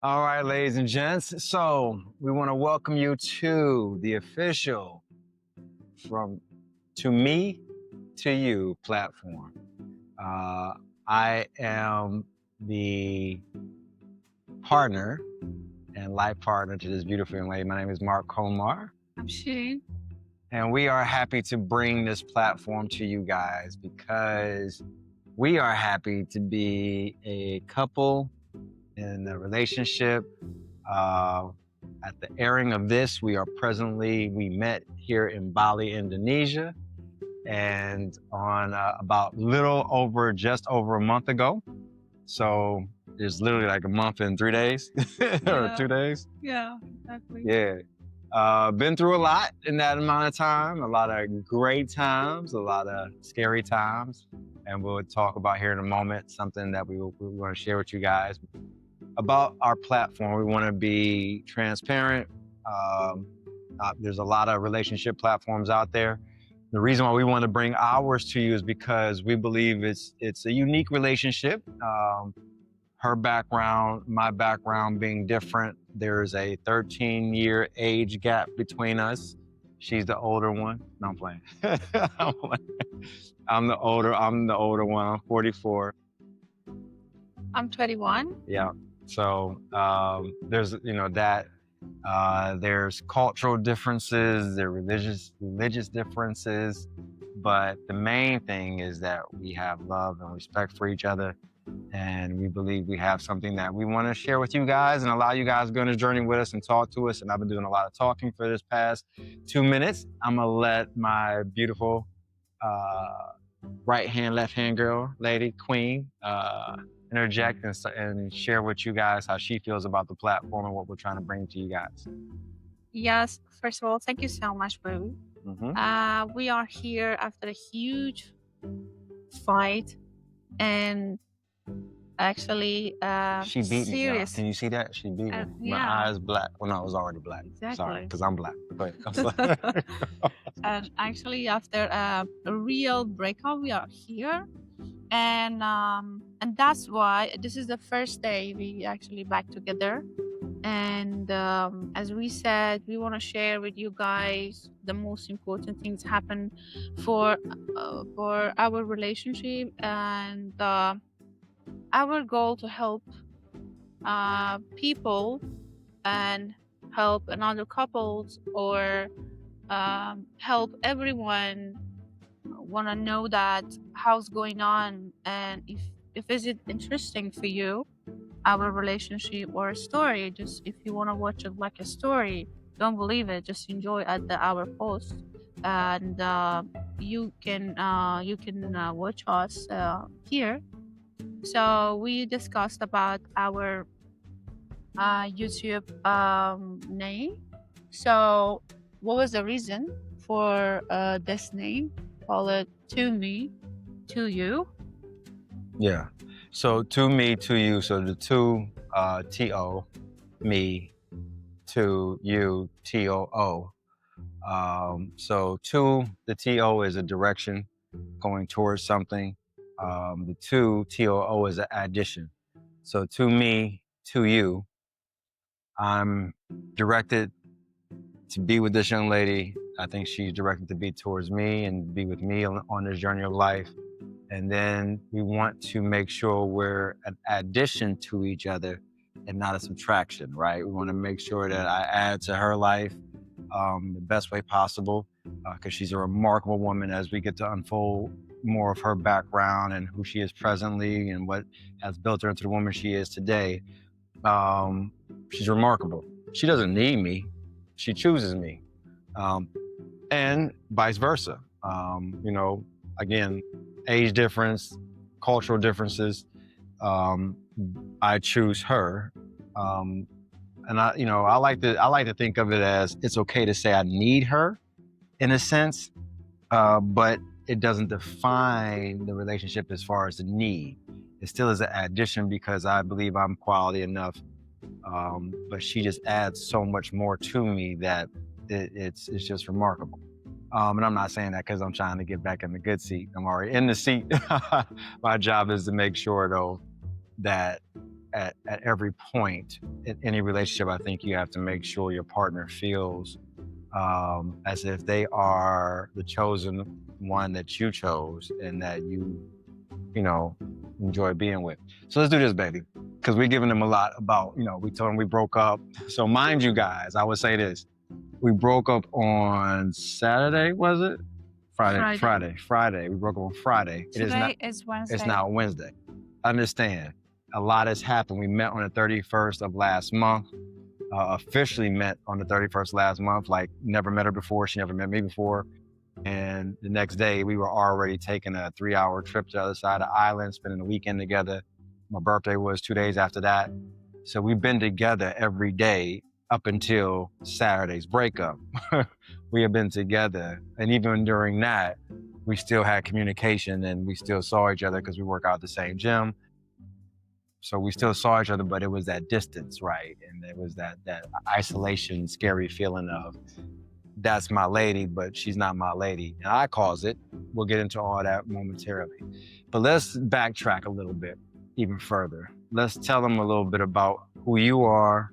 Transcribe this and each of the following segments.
All right, ladies and gents. So we want to welcome you to the official From To Me to You platform. I am the partner and life partner to this beautiful young lady. My name is Marc I'm Shirin. and we are happy to bring this platform to you guys because we are happy to be a couple in a relationship. At the airing of this, we met here in Bali, Indonesia, and on just over a month ago. So it's literally like a month and 3 days or Yeah, 2 days. yeah, exactly. Yeah. Been through a lot in that amount of time, a lot of great times, a lot of scary times. And we'll talk about here in a moment something that we want to share with you guys about our platform. We want to be transparent. There's a lot of relationship platforms out there. The reason why we want to bring ours to you is because we believe it's a unique relationship. Her background, my background being different. There's a 13-year age gap between us. She's the older one. No, I'm playing. I'm the older one. I'm 44. I'm 21. Yeah. So there's that. There's cultural differences, there are religious differences, but the main thing is that we have love and respect for each other, and we believe we have something that we want to share with you guys and allow you guys to go on this journey with us and talk to us. And I've been doing a lot of talking for this past 2 minutes. I'm gonna let my beautiful right hand, left hand girl, lady, queen, interject and share with you guys how she feels about the platform and what we're trying to bring to you guys. Yes, first of all, thank you so much, Boo. We are here after a huge fight, and actually, She beat me, y'all. serious. Can you see that? She beat me. My Yeah, eyes black. Well, no, it was already black. Sorry, exactly. because I'm black. Go ahead. I'm sorry. And actually, after a real breakup, we are here, and that's why this is the first day we actually back together. And as we said, we want to share with you guys the most important things happen for our relationship, and our goal to help people and help another couples, or help everyone want to know that how's going on, and if is it interesting for you, our relationship or a story. Just if you want to watch it like a story, don't believe it, just enjoy at our post, and you can watch us here. So we discussed about our YouTube name. So what was the reason for this name? Call it To Me, To You. Yeah. So to me, to you. So the two, T-O, me, to you, T-O-O. So to, the T-O is a direction going towards something. The two, T-O-O, is an addition. So to me, to you, I'm directed to be with this young lady. I think she's directed to be towards me and be with me on this journey of life. And then we want to make sure we're an addition to each other and not a subtraction, right? We want to make sure that I add to her life the best way possible, because she's a remarkable woman. As we get to unfold more of her background and who she is presently and what has built her into the woman she is today, she's remarkable. She doesn't need me, she chooses me, and vice versa. Again, age difference, cultural differences. I choose her, and I like to think of it as it's okay to say I need her, in a sense, but it doesn't define the relationship as far as the need. It still is an addition because I believe I'm quality enough, but she just adds so much more to me that it's just remarkable. And I'm not saying that because I'm trying to get back in the good seat. I'm already in the seat. My job is to make sure, though, that at every point in any relationship, I think you have to make sure your partner feels as if they are the chosen one that you chose and that you know, enjoy being with. So let's do this, baby, because we're giving them a lot about, we told them we broke up. So mind you guys, I would say this. We broke up on Saturday, was it? Friday. We broke up on Friday. Today is Wednesday. It's now Wednesday. Understand, a lot has happened. We met on the 31st of last month. Officially met on the 31st last month. Like, never met her before. She never met me before. And the next day, we were already taking a 3-hour trip to the other side of the island, spending the weekend together. My birthday was 2 days after that. So we've been together every day up until Saturday's breakup. We have been together. And even during that, we still had communication and we still saw each other because we work out at the same gym. So we still saw each other, but it was that distance, right? And it was that isolation, scary feeling of, that's my lady, but she's not my lady. And I caused it. We'll get into all that momentarily. But let's backtrack a little bit, even further. Let's tell them a little bit about who you are,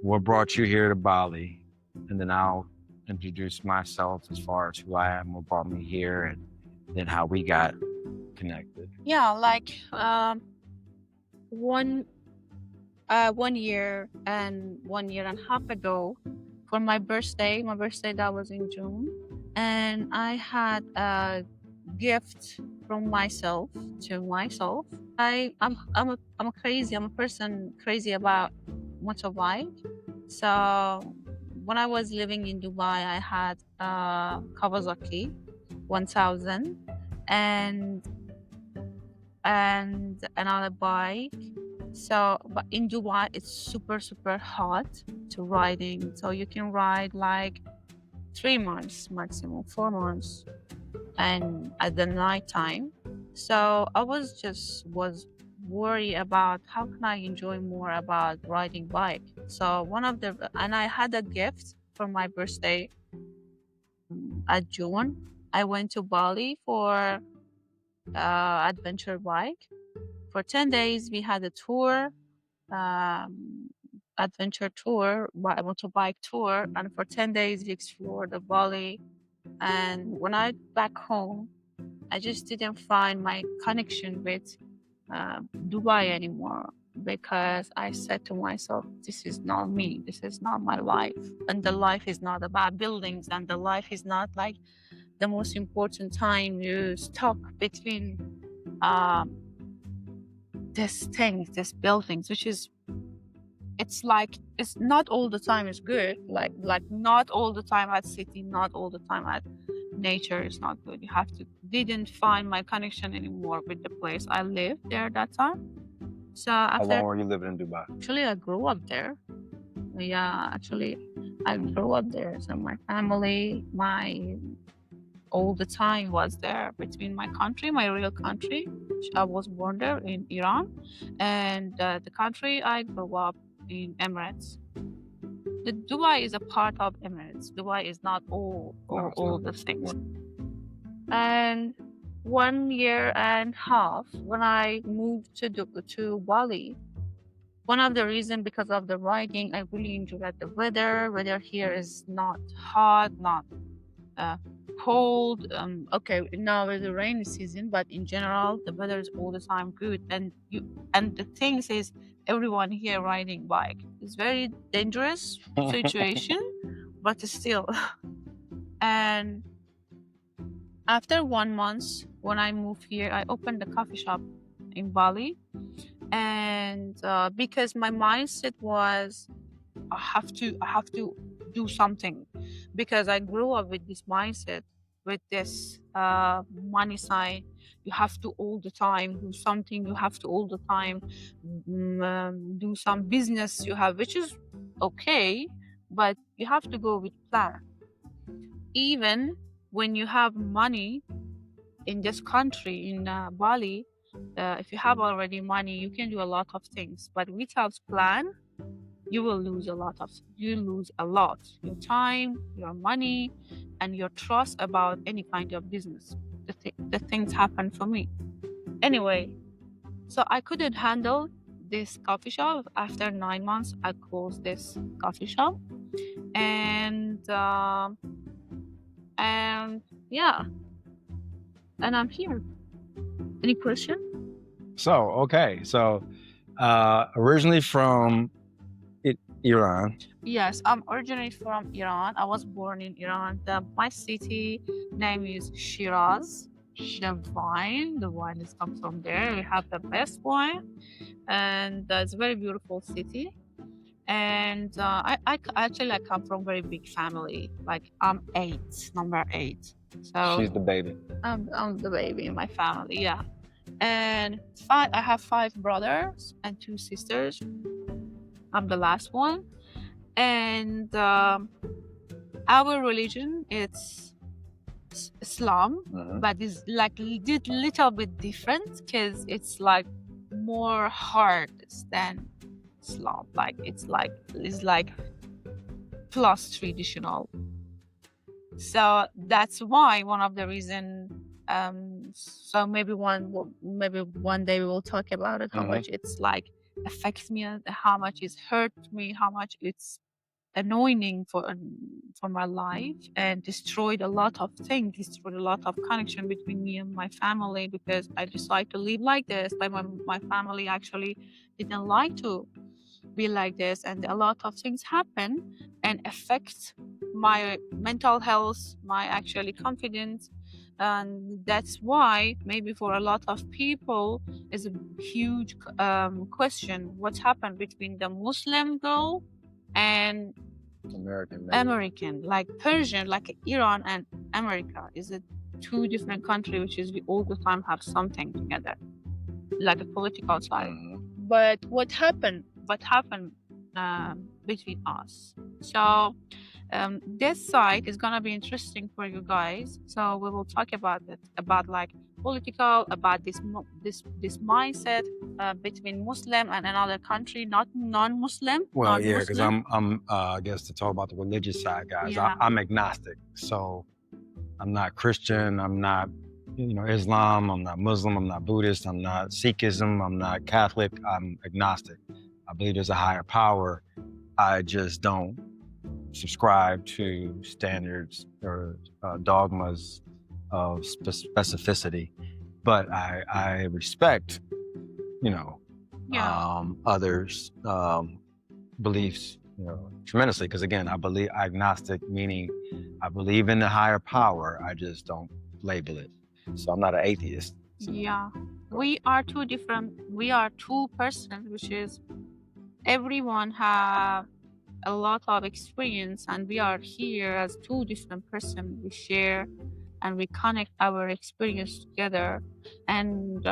what brought you here to Bali, and then I'll introduce myself as far as who I am, what brought me here, and then how we got connected. Yeah, like one year and 1.5 years ago, for my birthday that was in June, and I had a gift from myself to myself. I'm crazy. I'm a person crazy about motorbike. So when I was living in Dubai, I had a Kawasaki 1000 and another bike. So, but in Dubai, it's super, super hot to riding. So you can ride like 3 months, maximum 4 months, and at the night time. So I was worried about how can I enjoy more about riding bike. So and I had a gift for my birthday at June. I went to Bali for adventure bike. For 10 days, we had a tour, adventure tour, motorbike tour. And for 10 days, we explored the Bali. And when I back home, I just didn't find my connection with Dubai anymore, because I said to myself, this is not me. This is not my life. And the life is not about buildings. And the life is not like the most important time you stuck between these buildings, which is, it's like, it's not all the time is good. Like not all the time at city, not all the time at nature is not good. You have to, didn't find my connection anymore with the place I lived there that time. So after, how long were you living in Dubai? Actually, I grew up there. Yeah, actually, I grew up there. So my family, all the time was there between my country, my real country. I was born there in Iran, and the country I grew up in Emirates. The Dubai is a part of Emirates. Dubai is not all the things. And 1.5 years when I moved to Bali, one of the reasons because of the riding, I really enjoyed the weather. Weather here is not hot, not cold. Okay, now is the rainy season, but in general, the weather is all the time good. And the thing is, everyone here riding bike. It's very dangerous situation, but still. And after 1 month, when I moved here, I opened a coffee shop in Bali. And because my mindset was, I have to do something, because I grew up with this mindset, with this money side. You have to all the time do something. You have to all the time do some business you have, which is okay, but you have to go with plan. Even when you have money in this country, in Bali, if you have already money, you can do a lot of things. But without plan, you will lose a lot. Your time, your money, and your trust about any kind of business. The things happen for me. Anyway, so I couldn't handle this coffee shop. After 9 months, I closed this coffee shop, and and yeah, and I'm here. Any question? So, okay. So, originally from Iran. Yes, I'm originally from Iran. I was born in Iran. My city name is Shiraz. The wine is come from there. We have the best wine, and it's a very beautiful city. And actually I come from very big family. Like I'm number eight. So She's the baby. I'm the baby in my family. Yeah, and I have 5 brothers and 2 sisters. I'm the last one, and our religion it's Islam, but it's like little bit different because it's like more hard than Islam. Like it's like plus traditional. So that's why one of the reason. So maybe one day we will talk about it. How much it's like affects me, how much it's hurt me, how much it's annoying for my life, and destroyed a lot of things, destroyed a lot of connection between me and my family because I decided to live like this. But my family actually didn't like to be like this, and a lot of things happen and affect my mental health, my actually confidence. And that's why maybe for a lot of people is a huge question what happened between the Muslim girl and American, like Persian, like Iran and America is a two different countries, which is we all the time have something together, like a political side. But what happened between us? So this side is gonna be interesting for you guys. So we will talk about it, about like political, about this mindset between Muslim and another country, not non-Muslim. Well, yeah, because I'm I guess to talk about the religious side, guys. Yeah. I'm agnostic, so I'm not Christian. I'm not, Islam. I'm not Muslim. I'm not Buddhist. I'm not Sikhism. I'm not Catholic. I'm agnostic. I believe there's a higher power. I just don't subscribe to standards or dogmas of specificity, but I respect, others' beliefs, tremendously. Because again, I believe agnostic, meaning I believe in the higher power. I just don't label it. So I'm not an atheist. So. Yeah, we are two different. We are two persons, which is everyone have a lot of experience, and we are here as two different persons. We share and we connect our experience together, and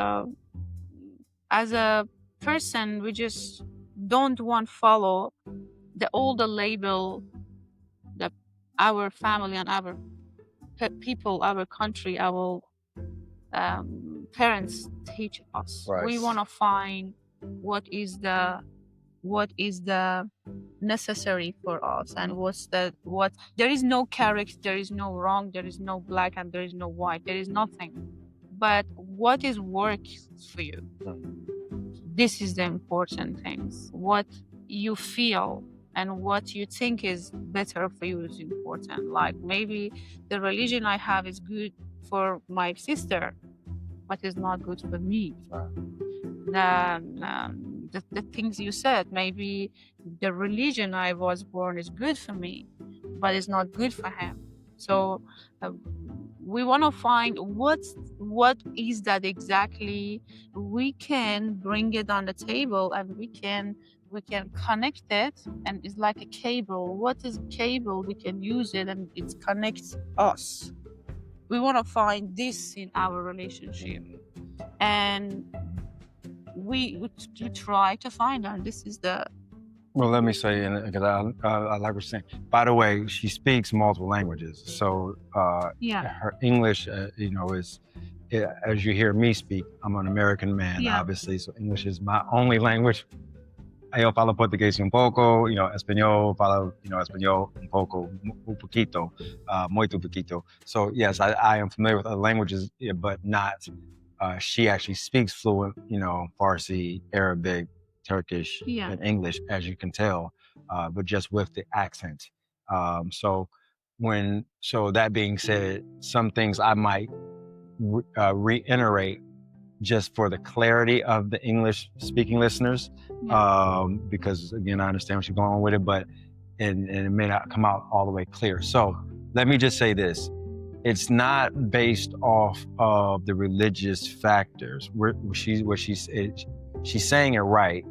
as a person we just don't want follow all the label that our family and our people, our country, our parents teach us. Right. We want to find what is the necessary for us, and what there is no correct, there is no wrong, there is no black and there is no white, there is nothing, but what is works for you. This is the important things. What you feel and what you think is better for you is important. Like maybe the religion I have is good for my sister, but it's not good for me. The things you said, maybe the religion I was born is good for me, but it's not good for him. So we want to find what is that exactly. We can bring it on the table, and we can connect it, and it's like a cable. What is a cable? We can use it, and it connects us. We want to find this in our relationship, and we try to find out. This is the. Well, let me say, because I like what you're saying. By the way, she speaks multiple languages, so her English, is as you hear me speak. I'm an American man, obviously, so English is my only language. Yo falo portugués un poco, español, falo, español un poco, un poquito, muy poquito. So yes, I am familiar with other languages, but not. She actually speaks fluent, Farsi, Arabic, Turkish Yeah. and English, as you can tell, but just with the accent. So that being said, some things I might reiterate just for the clarity of the English speaking listeners, because again, I understand what you're going with it, but and it may not come out all the way clear. So let me just say this. It's not based off of the religious factors. She's saying it right.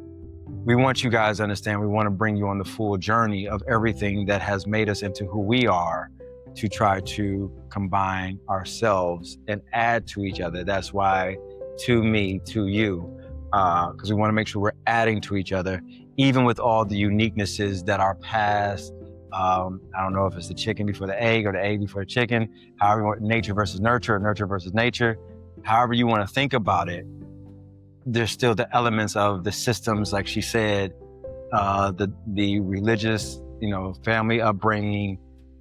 We want you guys to understand, we want to bring you on the full journey of everything that has made us into who we are, to try to combine ourselves and add to each other. That's why to me, to you, because we want to make sure we're adding to each other, even with all the uniquenesses that our past, I don't know if it's the chicken before the egg or the egg before the chicken, however you want, nature versus nurture, or nurture versus nature, however you want to think about it, there's still the elements of the systems, like she said, the religious, family upbringing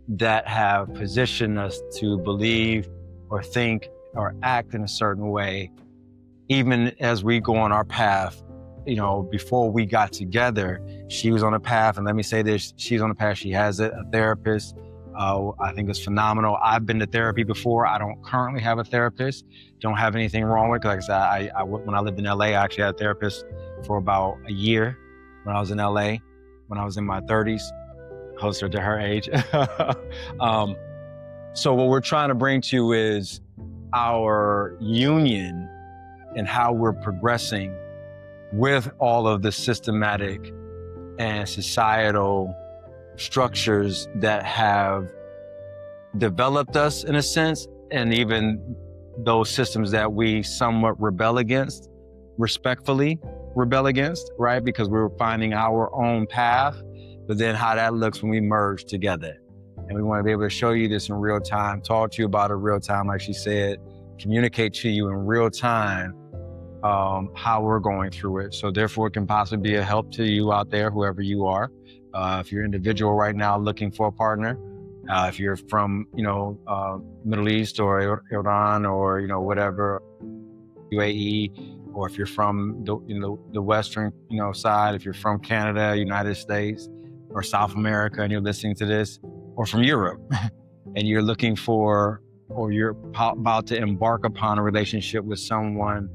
that have positioned us to believe or think or act in a certain way, even as we go on our path. Before we got together, she was on a path, and let me say this, she's on a path, she has a therapist. I think it's phenomenal. I've been to therapy before. I don't currently have a therapist. Don't have anything wrong with it. Like I said, when I lived in LA, I actually had a therapist for about a year when I was in LA, when I was in my 30s, closer to her age. So what we're trying to bring to you is our union and how we're progressing with all of the systematic and societal structures that have developed us in a sense, and even those systems that we somewhat rebel against, respectfully rebel against, right? Because we're finding our own path, but then how that looks when we merge together. And we want to be able to show you this in real time, talk to you about it in real time, like she said, communicate to you in real time how we're going through it. So therefore, it can possibly be a help to you out there, whoever you are. If you're an individual right now looking for a partner, if you're from, Middle East or Iran or, whatever, UAE, or if you're from the Western, side, if you're from Canada, United States, or South America, and you're listening to this, or from Europe, and you're looking for, or you're about to embark upon a relationship with someone,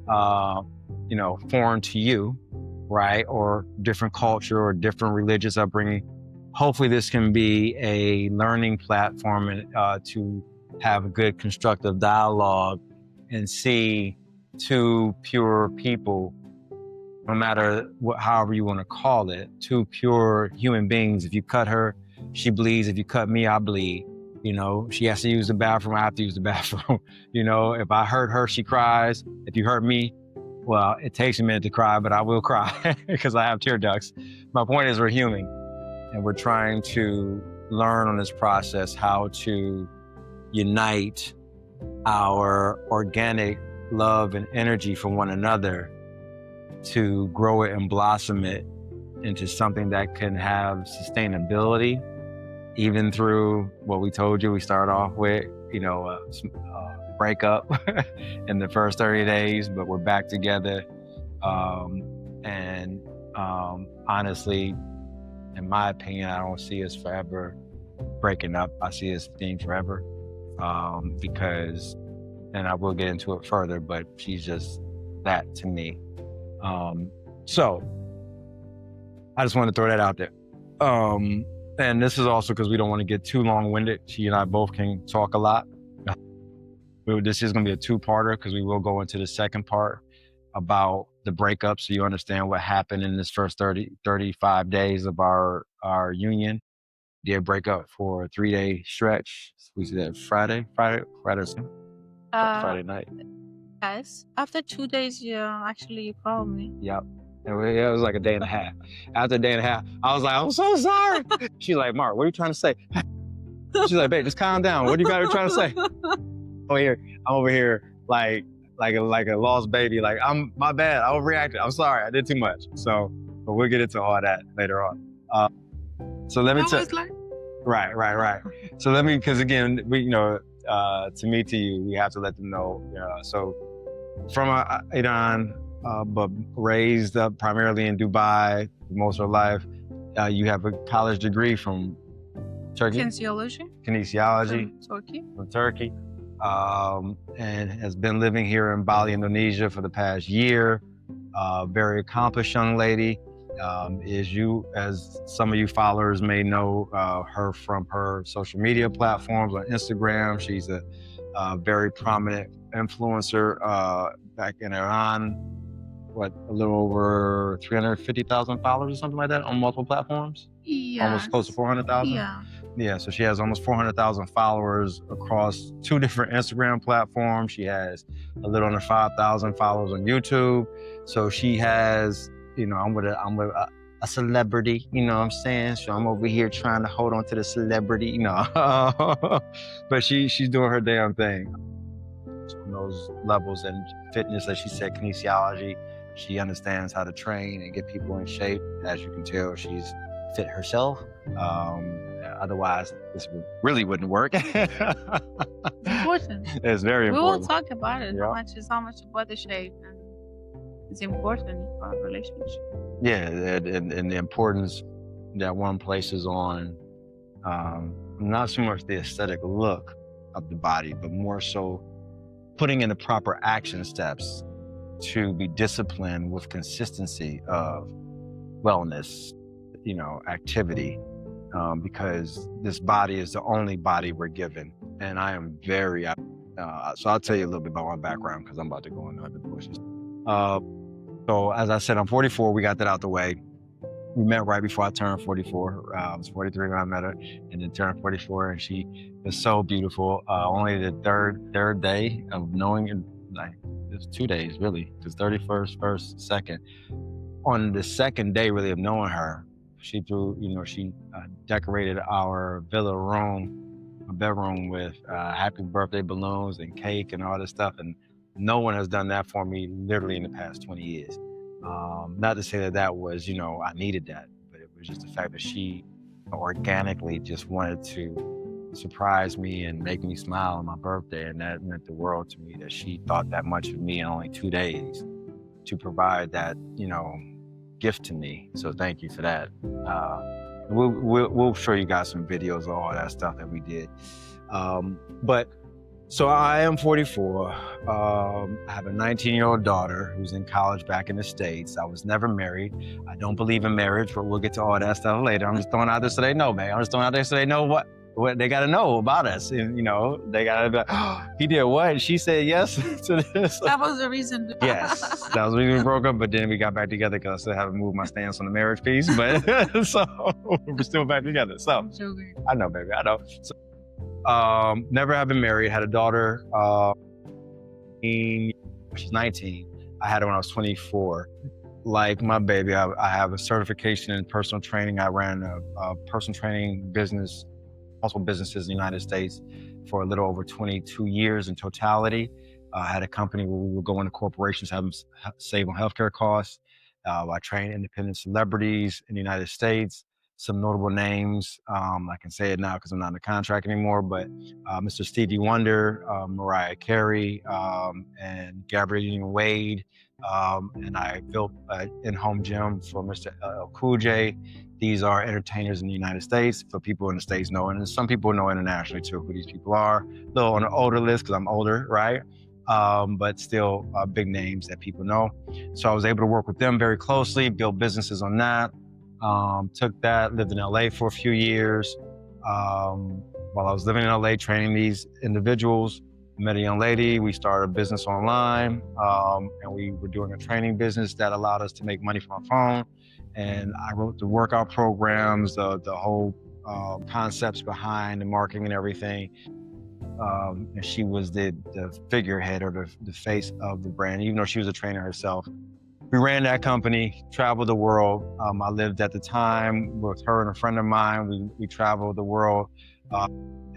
foreign to you, right? Or different culture or different religious upbringing. Hopefully this can be a learning platform and to have a good constructive dialogue and see two pure people, no matter however you want to call it, two pure human beings. If you cut her, she bleeds. If you cut me, I bleed. She has to use the bathroom, I have to use the bathroom. If I hurt her, she cries. If you hurt me, well, it takes a minute to cry, but I will cry because I have tear ducts. My point is, we're human, and we're trying to learn on this process how to unite our organic love and energy for one another to grow it and blossom it into something that can have sustainability, even through what we told you we started off with, breakup in the first 30 days, but we're back together. Honestly, in my opinion, I don't see us forever breaking up. I see us being forever, because, and I will get into it further, but she's just that to me. So I just want to throw that out there. And this is also because we don't want to get too long-winded. She and I both can talk a lot. This is going to be a two-parter because we will go into the second part about the breakup, so you understand what happened in this first 35 days of our union. Did break up for a 3-day stretch. We said Friday night. Yes. After 2 days, actually you called me. Yep. And it was like a day and a half. After a day and a half, I was like, I'm so sorry. She's like, Mark, what are you trying to say? She's like, babe, just calm down. What do you got to try to say? I'm over here like a lost baby. Like, my bad. I overreacted. I'm sorry. I did too much. So, but we'll get into all that later on. So let me tell. Like... Right. So let me, because again, we, to me, to you, we have to let them know. So from Iran, but raised up primarily in Dubai most of her life. You have a college degree from Turkey? Kinesiology. From Turkey. And has been living here in Bali, Indonesia for the past year. Very accomplished young lady. As some of you followers may know her from her social media platforms on Instagram. She's a very prominent influencer back in Iran. A little over 350,000 followers or something like that on multiple platforms? Yeah. Almost close to 400,000? Yeah. Yeah, so she has almost 400,000 followers across 2 different Instagram platforms. She has a little under 5,000 followers on YouTube. So she has, I'm with a celebrity, you know what I'm saying? So I'm over here trying to hold on to the celebrity, but she's doing her damn thing. On those levels and fitness, as she said, kinesiology, she understands how to train and get people in shape. As you can tell, she's fit herself. Otherwise, this really wouldn't work. It's important. It's very important. We will talk about it. Yeah. How much body shape and it's important for our relationship. Yeah, and the importance that one places on not so much the aesthetic look of the body, but more so putting in the proper action steps to be disciplined with consistency of wellness, activity, because this body is the only body we're given. And I am very, so I'll tell you a little bit about my background because I'm about to go into the bushes. So as I said, I'm 44, we got that out the way. We met right before I turned 44. I was 43 when I met her, and then turned 44, and she was so beautiful. Only the third day of knowing, it was 2 days really, because 31st, 1st, 2nd. On the second day really of knowing her, she decorated our villa room, a bedroom with happy birthday balloons and cake and all this stuff. And no one has done that for me literally in the past 20 years. Not to say that was, I needed that, but it was just the fact that she organically just wanted to surprise me and make me smile on my birthday. And that meant the world to me, that she thought that much of me in only 2 days to provide that, gift to me. So thank you for that. We'll show you guys some videos of all that stuff that we did. So I am 44. I have a 19-year-old daughter who's in college back in the States. I was never married. I don't believe in marriage, but we'll get to all that stuff later. I'm just throwing out there so they know, man. I'm just throwing out there so they know what they got to know about us. And, they got to be like, oh, he did what? And she said yes to this. That was the reason. Yes, that was the reason we broke up. But then we got back together because I still haven't moved my stance on the marriage piece. But so we're still back together. So I know, baby, I know. So, never have been married. Had a daughter. She's 19. I had her when I was 24. Like my baby, I have a certification in personal training. I ran a personal training business, multiple businesses in the United States for a little over 22 years in totality. I had a company where we would go into corporations, have them save on healthcare costs. I trained independent celebrities in the United States. Some notable names, I can say it now because I'm not in the contract anymore, but Mr. Stevie Wonder, Mariah Carey, and Gabrielle Union Wade. And I built an in-home gym for Mr. LL Cool J. These are entertainers in the United States, so people in the States know, and some people know internationally too who these people are. A little on the older list because I'm older, right? But still big names that people know. So I was able to work with them very closely, build businesses on that. Took that, lived in LA for a few years. While I was living in LA training these individuals, met a young lady, we started a business online, and we were doing a training business that allowed us to make money from our phone. And I wrote the workout programs, the whole concepts behind the marketing and everything. And she was the figurehead or the face of the brand, even though she was a trainer herself. We ran that company, traveled the world. I lived at the time with her and a friend of mine. We traveled the world,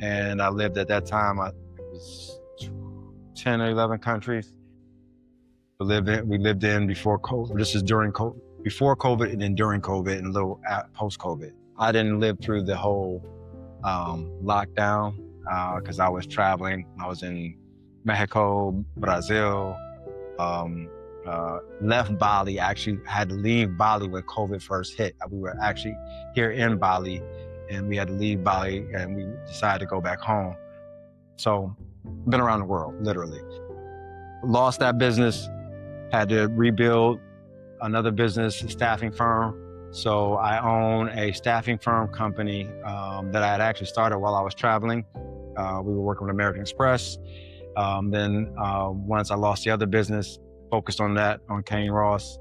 and I lived at that time, it was 10 or 11 countries. We lived in before COVID. This is during COVID, before COVID, and then during COVID, and a little post-COVID. I didn't live through the whole lockdown because I was traveling. I was in Mexico, Brazil, left Bali. I actually had to leave Bali when COVID first hit. We were actually here in Bali, and we had to leave Bali, and we decided to go back home. So, been around the world, literally. Lost that business, had to rebuild another business, a staffing firm. So I own a staffing firm company that I had actually started while I was traveling. We were working with American Express. Then once I lost the other business, focused on that, on Kane Ross,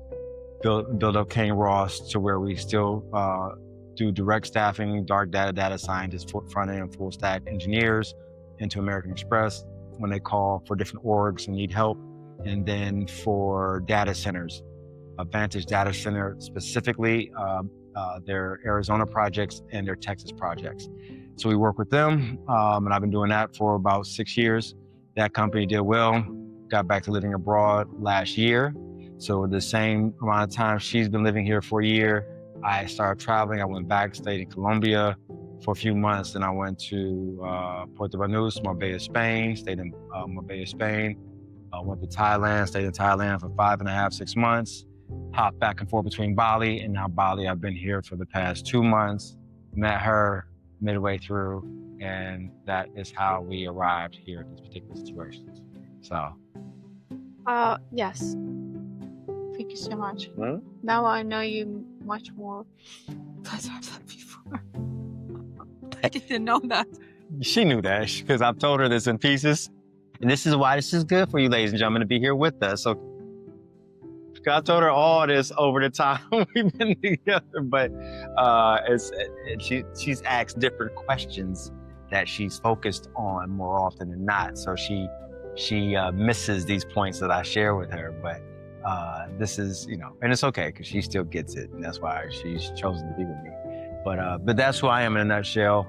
build up Kane Ross to where we still do direct staffing, dark data scientists, front end and full stack engineers into American Express when they call for different orgs and need help. And then for data centers, Vantage Data Center specifically, their Arizona projects and their Texas projects. So we work with them, and I've been doing that for about 6 years. That company did well, got back to living abroad last year. So the same amount of time she's been living here for a year, I started traveling. I went back, stayed in Colombia for a few months. Then I went to Puerto Banús, Marbella, Spain, stayed in Marbella, Spain. Went to Thailand, stayed in Thailand for 5.5, 6 months. Hopped back and forth between Bali and now Bali. I've been here for the past 2 months, met her midway through, and that is how we arrived here at this particular situation. So. Yes. Thank you so much. Now I know you much more than before. I didn't know that. She knew that because I've told her this in pieces. And this is why this is good for you, ladies and gentlemen, to be here with us. So I told her all this over the time we've been together, but she's asked different questions that she's focused on more often than not. So she misses these points that I share with her, but this is, and it's okay because she still gets it, and that's why she's chosen to be with me. But that's who I am in a nutshell.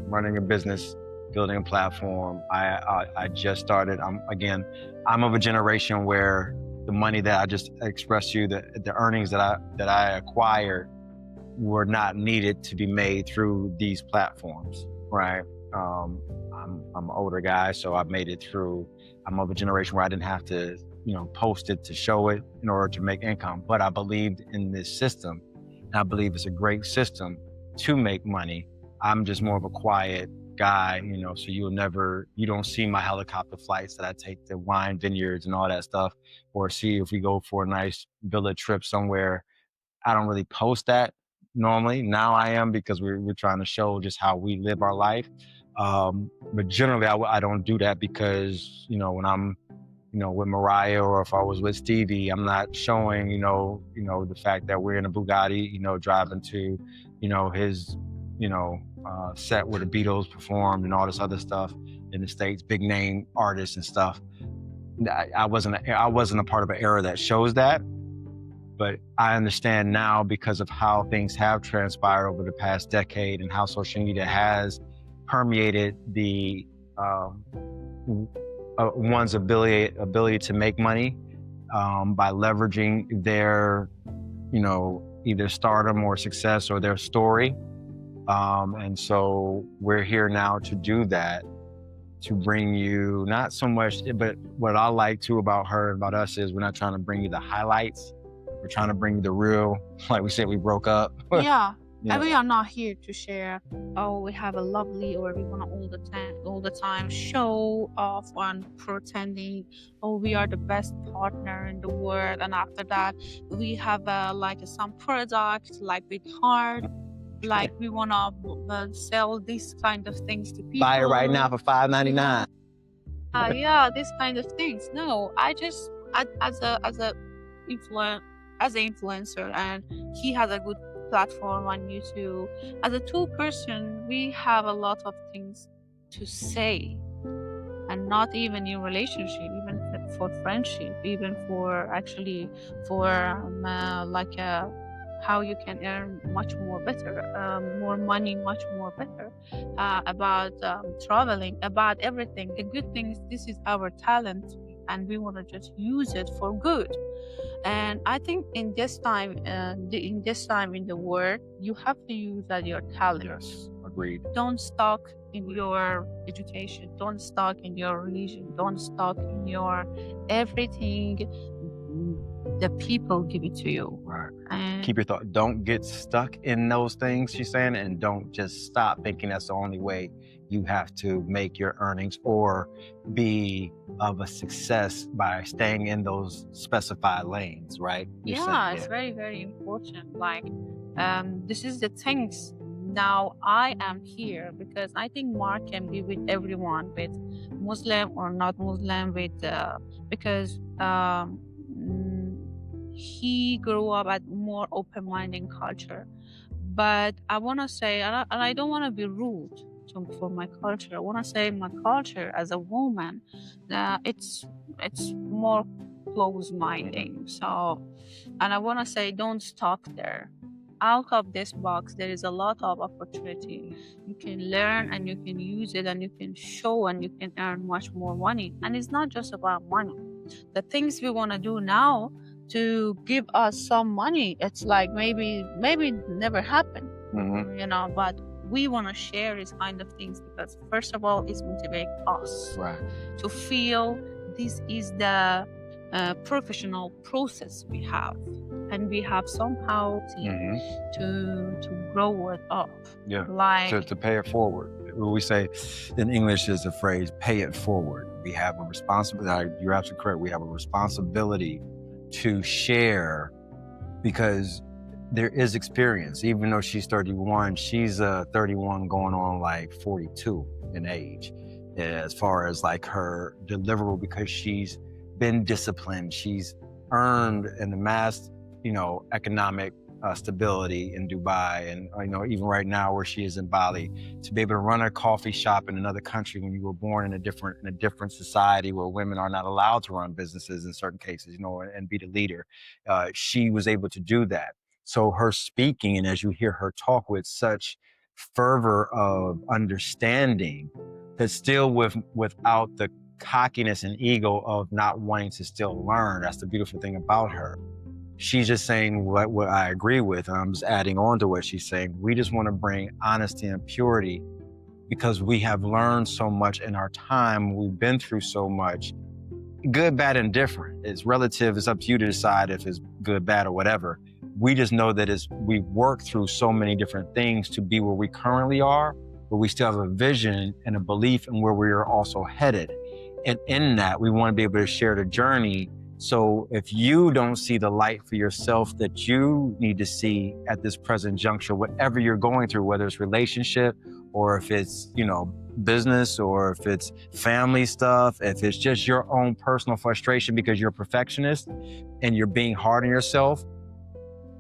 Running a business, building a platform. I just started. I'm of a generation where the money that I just expressed to you, the earnings that I acquired were not needed to be made through these platforms, right? I'm an older guy, so I've made it through. I'm of a generation where I didn't have to, post it to show it in order to make income. But I believed in this system, and I believe it's a great system to make money. I'm just more of a quiet guy, so you don't see my helicopter flights that I take to wine vineyards and all that stuff, or see if we go for a nice villa trip somewhere. I don't really post that normally. Now I am because we're trying to show just how we live our life. But generally I don't do that because, when I'm, with Mariah or if I was with Stevie, I'm not showing, the fact that we're in a Bugatti, driving to, his, set where the Beatles performed and all this other stuff in the States, big name artists and stuff. I wasn't a part of an era that shows that, but I understand now because of how things have transpired over the past decade and how social media has permeated the one's ability to make money by leveraging their, either stardom or success or their story. And so we're here now to do that, to bring you not so much, but what I like too about her and about us is we're not trying to bring you the highlights. We're trying to bring you the real, like we said, we broke up. Yeah. And we are not here to share, we have a lovely, or we want to all the time show off on pretending, we are the best partner in the world. And after that, we have some product, like with heart, like we want to sell these kind of things to people. Buy it right now for $5.99. Yeah, these kind of things. No, I just as an influencer, and he has a good platform on YouTube. As a two-person, we have a lot of things to say, and not even in relationship, even for friendship, even for how you can earn much more better, more money, much more better, about traveling, about everything. The good things, this is our talent, and we want to just use it for good. And I think in this time in the world, you have to use that your talent. Yes, Agreed. Don't stuck in your education, don't stuck in your religion, don't stuck in your everything the people give it to you. Right. And Keep your thought. Don't get stuck in those things, she's saying, and don't just stop thinking that's the only way you have to make your earnings or be of a success by staying in those specified lanes, right? You're saying, yeah, it's very, very important. Like, this is the things. Now I am here because I think Mark can be with everyone, with Muslim or not Muslim, with because he grew up at more open-minded culture. But I want to say, and I don't want to be rude for my culture. I want to say my culture as a woman, it's more close-minded. So, and I want to say, don't stop there. Out of this box, there is a lot of opportunity. You can learn and you can use it and you can show and you can earn much more money. And it's not just about money. The things we want to do now to give us some money, it's like maybe never happen, you know, but we want to share these kind of things because first of all, it's motivate us to feel this is the professional process we have, and we have somehow to grow it up. Yeah, like to pay it forward. What we say in English is the phrase "pay it forward." We have a responsibility. You're absolutely correct. We have a responsibility to share because there is experience. Even though she's 31, she's 31 going on like 42 in age, as far as like her deliverable, because she's been disciplined. She's earned and amassed, you know, economic stability in Dubai, and you know, even right now where she is in Bali, to be able to run a coffee shop in another country when you were born in a different society where women are not allowed to run businesses in certain cases, you know, and be the leader. She was able to do that. So her speaking, and as you hear her talk with such fervor of understanding, but still without the cockiness and ego of not wanting to still learn. That's the beautiful thing about her. She's just saying what I agree with, and I'm just adding on to what she's saying. We just want to bring honesty and purity because we have learned so much in our time. We've been through so much, good, bad, and different. It's relative. It's up to you to decide if it's good, bad, or whatever. We just know that we've worked through so many different things to be where we currently are, but we still have a vision and a belief in where we are also headed. And in that, we want to be able to share the journey. So if you don't see the light for yourself that you need to see at this present juncture, whatever you're going through, whether it's relationship or if it's, you know, business or if it's family stuff, if it's just your own personal frustration because you're a perfectionist and you're being hard on yourself,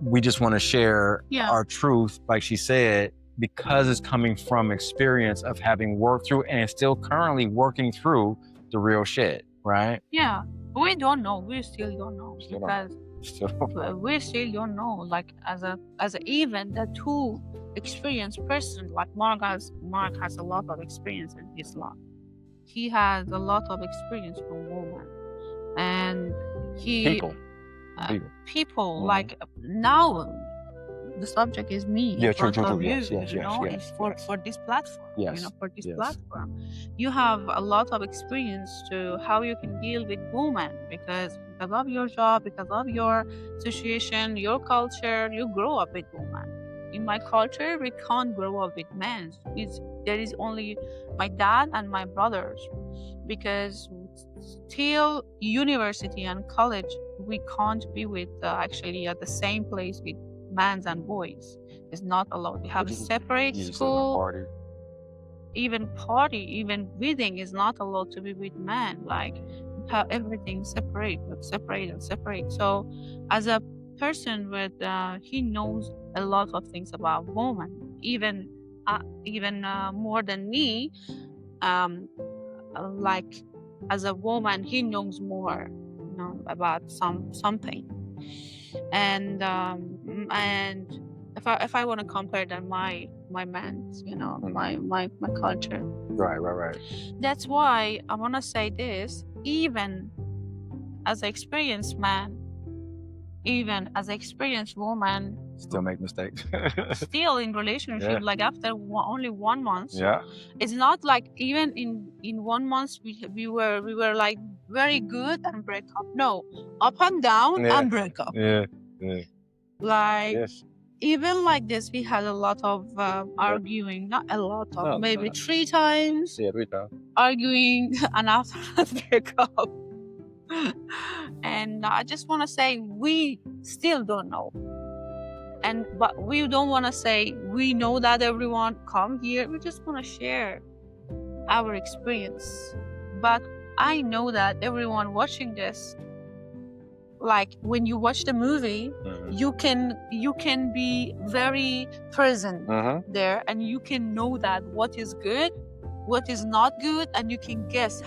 we just want to share our truth, like she said, because it's coming from experience of having worked through and still currently working through the real shit, right? Yeah. We don't know. We still don't know because we still don't know. Like as a even the two experienced person, like Mark has a lot of experience in his life. He has a lot of experience from women, and people like now. The subject is me. Yeah, true. Yes, for this platform. Yes. You know, for this platform, you have a lot of experience to how you can deal with women because of your job, because of your situation, your culture. You grow up with women. In my culture, we can't grow up with men. There is only my dad and my brothers, because till university and college, we can't be with actually at the same place with men and boys. Is not allowed. We have a separate school. Even wedding is not allowed to be with men. Like have everything separate. So as a person with he knows a lot of things about women, even more than me. Like as a woman, he knows more, you know, about something. And if I want to compare that my man's, you know, my culture. Right. That's why I want to say this. Even as an experienced man, even as an experienced woman, Still make mistakes. still in relationship, Yeah. like after only 1 month. Yeah. It's not like even in 1 month we were like very good and break up. No, up and down Yeah. and break up. Yeah. Yeah. Like Yes. even like this, we had a lot of arguing. Not a lot of, No, maybe not. 3 times Yeah, 3 times. arguing, and after that break up. And I just want to say we still don't know. But we don't want to say we know that everyone come here. We just want to share our experience. But I know that everyone watching this, like when you watch the movie, you can be very present there, and you can know that what is good, what is not good, and you can guess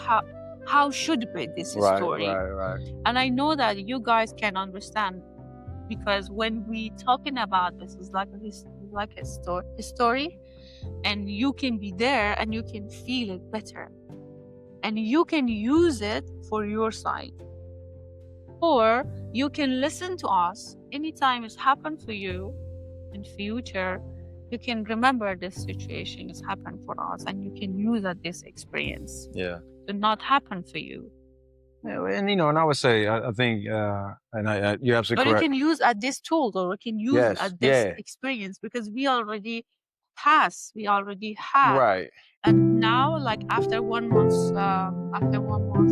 how should be this story. Right. And I know that you guys can understand, because when we talking about this, is like a story, and you can be there and you can feel it better, and you can use it for your side, or you can listen to us anytime it's happened to you in future. You can remember this situation has happened for us, and you can use that this experience to not happen for you. Yeah, and and I would say, I think, and you're absolutely But correct. you can use at this tool, or we can use at this experience, because we already passed, we already had. Right. And now, like after 1 month,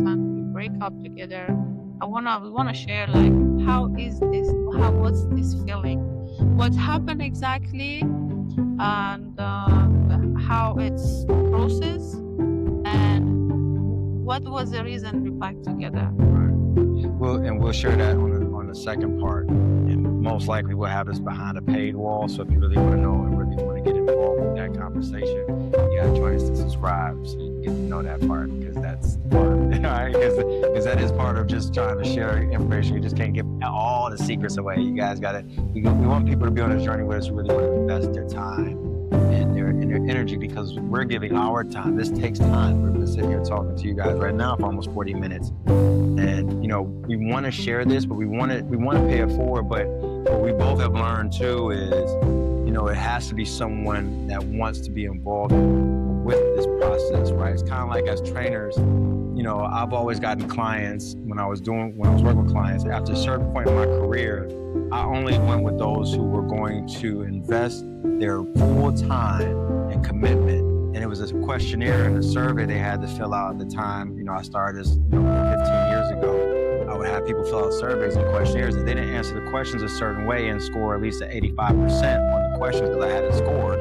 and we break up together, we wanna share like what's this feeling, what happened exactly, and how it's processed, and what was the reason we back together. We'll share that on the second part, and most likely we'll have this behind a paid wall. So if you really want to know and really want to get involved with that conversation, you got to join us to subscribe so you can get to know that part, because that's fun, right? Because that is part of just trying to share information. You just can't give all the secrets away. You guys got to. We want people to be on this journey with us who really want to invest their time and their energy, because we're giving our time. This takes time. We're been sitting here talking to you guys right now for almost 40 minutes, and we want to share this, but we want to pay it forward. But what we both have learned too is, it has to be someone that wants to be involved with this process, right? It's kind of like as trainers. I've always gotten clients when I was working with clients. After a certain point in my career, I only went with those who were going to invest their full time and commitment. And it was a questionnaire and a survey they had to fill out at the time. I started this 15 years ago. I would have people fill out surveys and questionnaires. If they didn't answer the questions a certain way and score at least an 85% on the questions because I had it scored,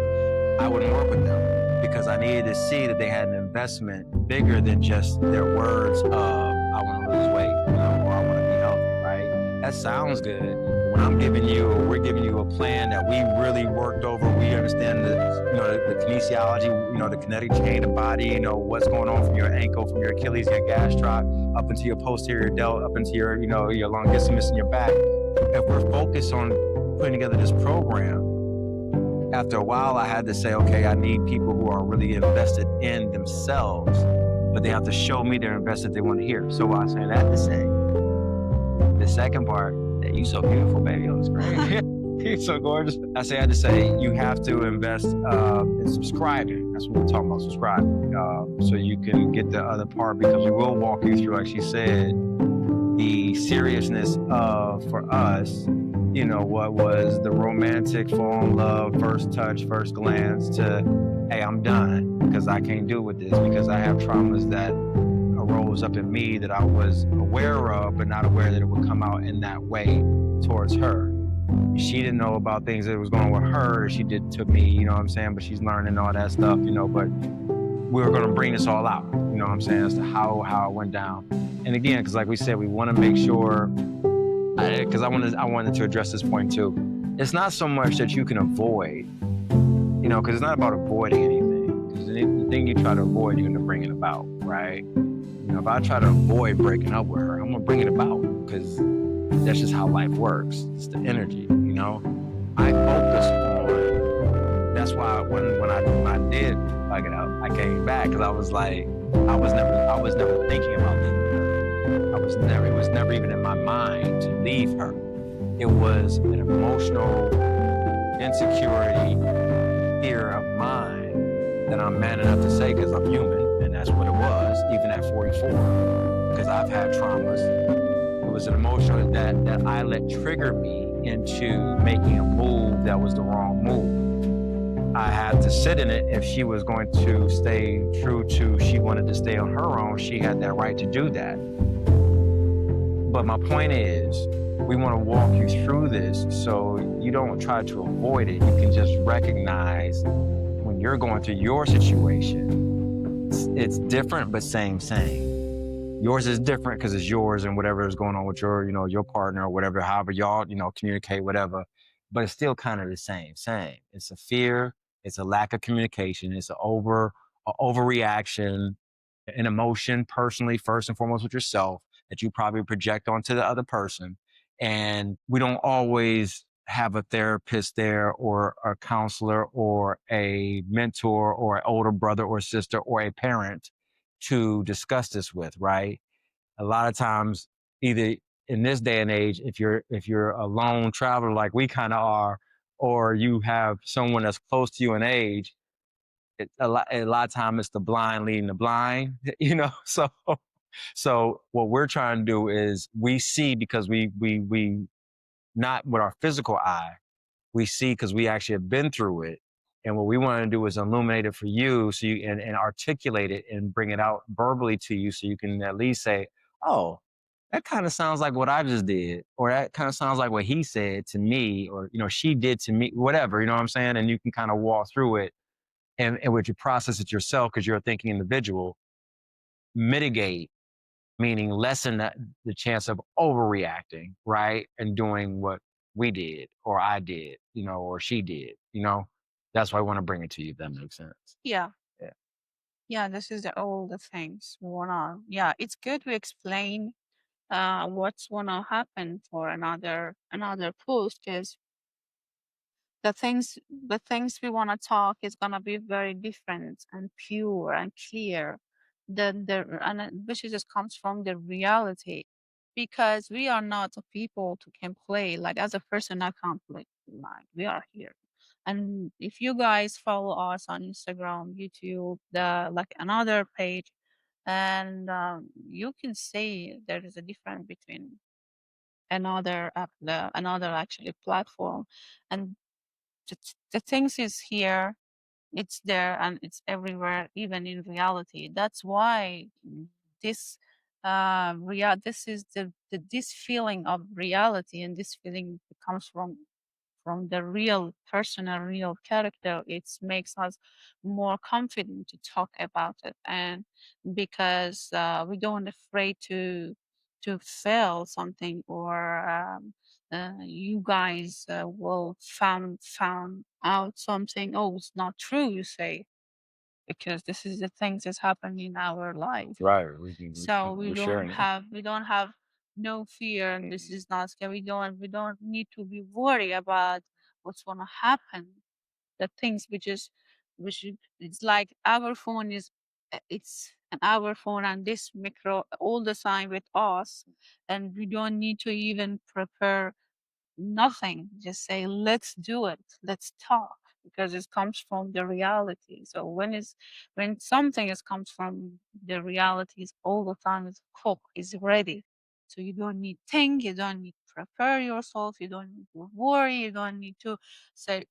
I wouldn't work with them, because I needed to see that they had an investment bigger than just their words of, I want to lose weight, or I want to be healthy, right? That sounds good. When I'm giving you, or we're giving you a plan that we really worked over, we understand the kinesiology, the kinetic chain of body, what's going on from your ankle, from your Achilles, your gastroc, up into your posterior delt, up into your, your longissimus in your back. If we're focused on putting together this program, after a while, I had to say, okay, I need people who are really invested in themselves, but they have to show me they're invested, they want to hear. So I say that to say, the second part, that you so beautiful, baby, on the screen. You're so gorgeous. I had to say, you have to invest in subscribing. That's what we're talking about, subscribing. So you can get the other part, because we will walk you through, like she said, the seriousness of, for us, what was the romantic fall in love, first touch, first glance, to, hey, I'm done because I can't deal with this, because I have traumas that arose up in me that I was aware of, but not aware that it would come out in that way towards her. She didn't know about things that was going on with her, she did to me, you know what I'm saying? But she's learning all that stuff, but we were going to bring this all out, you know what I'm saying, as to how it went down. And again, because like we said, we want to make sure, because I wanted to address this point too. It's not so much that you can avoid, because it's not about avoiding anything. Because the thing you try to avoid, you're going to bring it about, right? If I try to avoid breaking up with her, I'm going to bring it about, because that's just how life works. It's the energy, I focus on. That's why when I did fuck it up, I came back, because I was like, I was never thinking about leaving her. It was never even in my mind to leave her. It was an emotional insecurity, fear of mine that I'm man enough to say because I'm human, and that's what it was, even at 44, because I've had traumas. It was an emotion that I let trigger me into making a move that was the wrong move. I had to sit in it. If she was going to stay true to, she wanted to stay on her own, she had that right to do that. But my point is, we want to walk you through this so you don't try to avoid it. You can just recognize when you're going through your situation, it's different, but same. Yours is different because it's yours and whatever is going on with your, your partner or whatever, however y'all, communicate, whatever. But it's still kind of the same. It's a fear. It's a lack of communication. It's a overreaction, an emotion personally, first and foremost with yourself that you probably project onto the other person. And we don't always have a therapist there or a counselor or a mentor or an older brother or sister or a parent to discuss this with, right? A lot of times, either in this day and age, if you're a lone traveler like we kind of are, or you have someone that's close to you in age, a lot of time it's the blind leading the blind, So what we're trying to do is we see because we not with our physical eye, we see because we actually have been through it. And what we want to do is illuminate it for you so you and articulate it and bring it out verbally to you so you can at least say, oh, that kind of sounds like what I just did, or that kind of sounds like what he said to me, or she did to me, whatever, you know what I'm saying? And you can kind of walk through it and would you process it yourself because you're a thinking individual, mitigate, meaning lessen the chance of overreacting, right? And doing what we did, or I did, or she did. That's why I want to bring it to you, if that makes sense. Yeah. Yeah. Yeah, this is all the things we wanna. Yeah, it's good we explain what's gonna happen for another post because the things we want to talk is going to be very different and pure and clear which just comes from the reality because we are not a people to can play like as a person I can't play like we are here. And if you guys follow us on Instagram, YouTube, the like another page, and you can see there is a difference between another actually platform. And the things is here, it's there, and it's everywhere, even in reality. That's why this this is this feeling of reality, and this feeling comes from the real person and real character. It makes us more confident to talk about it, and because we don't afraid to fail something, or you guys will found out something, oh, it's not true, you say, because this is the things that's happening in our life. Right. So We're sharing it. we don't have no fear, and this is not scary. We don't need to be worried about what's gonna happen. The things it's like our phone is it's an our phone, and this micro all the time with us, and we don't need to even prepare nothing. Just say, let's do it. Let's talk, because it comes from the reality. So when something is comes from the realities all the time, it's cooked, is ready. So you don't need think, you don't need prepare yourself, you don't need to worry, you don't need to say,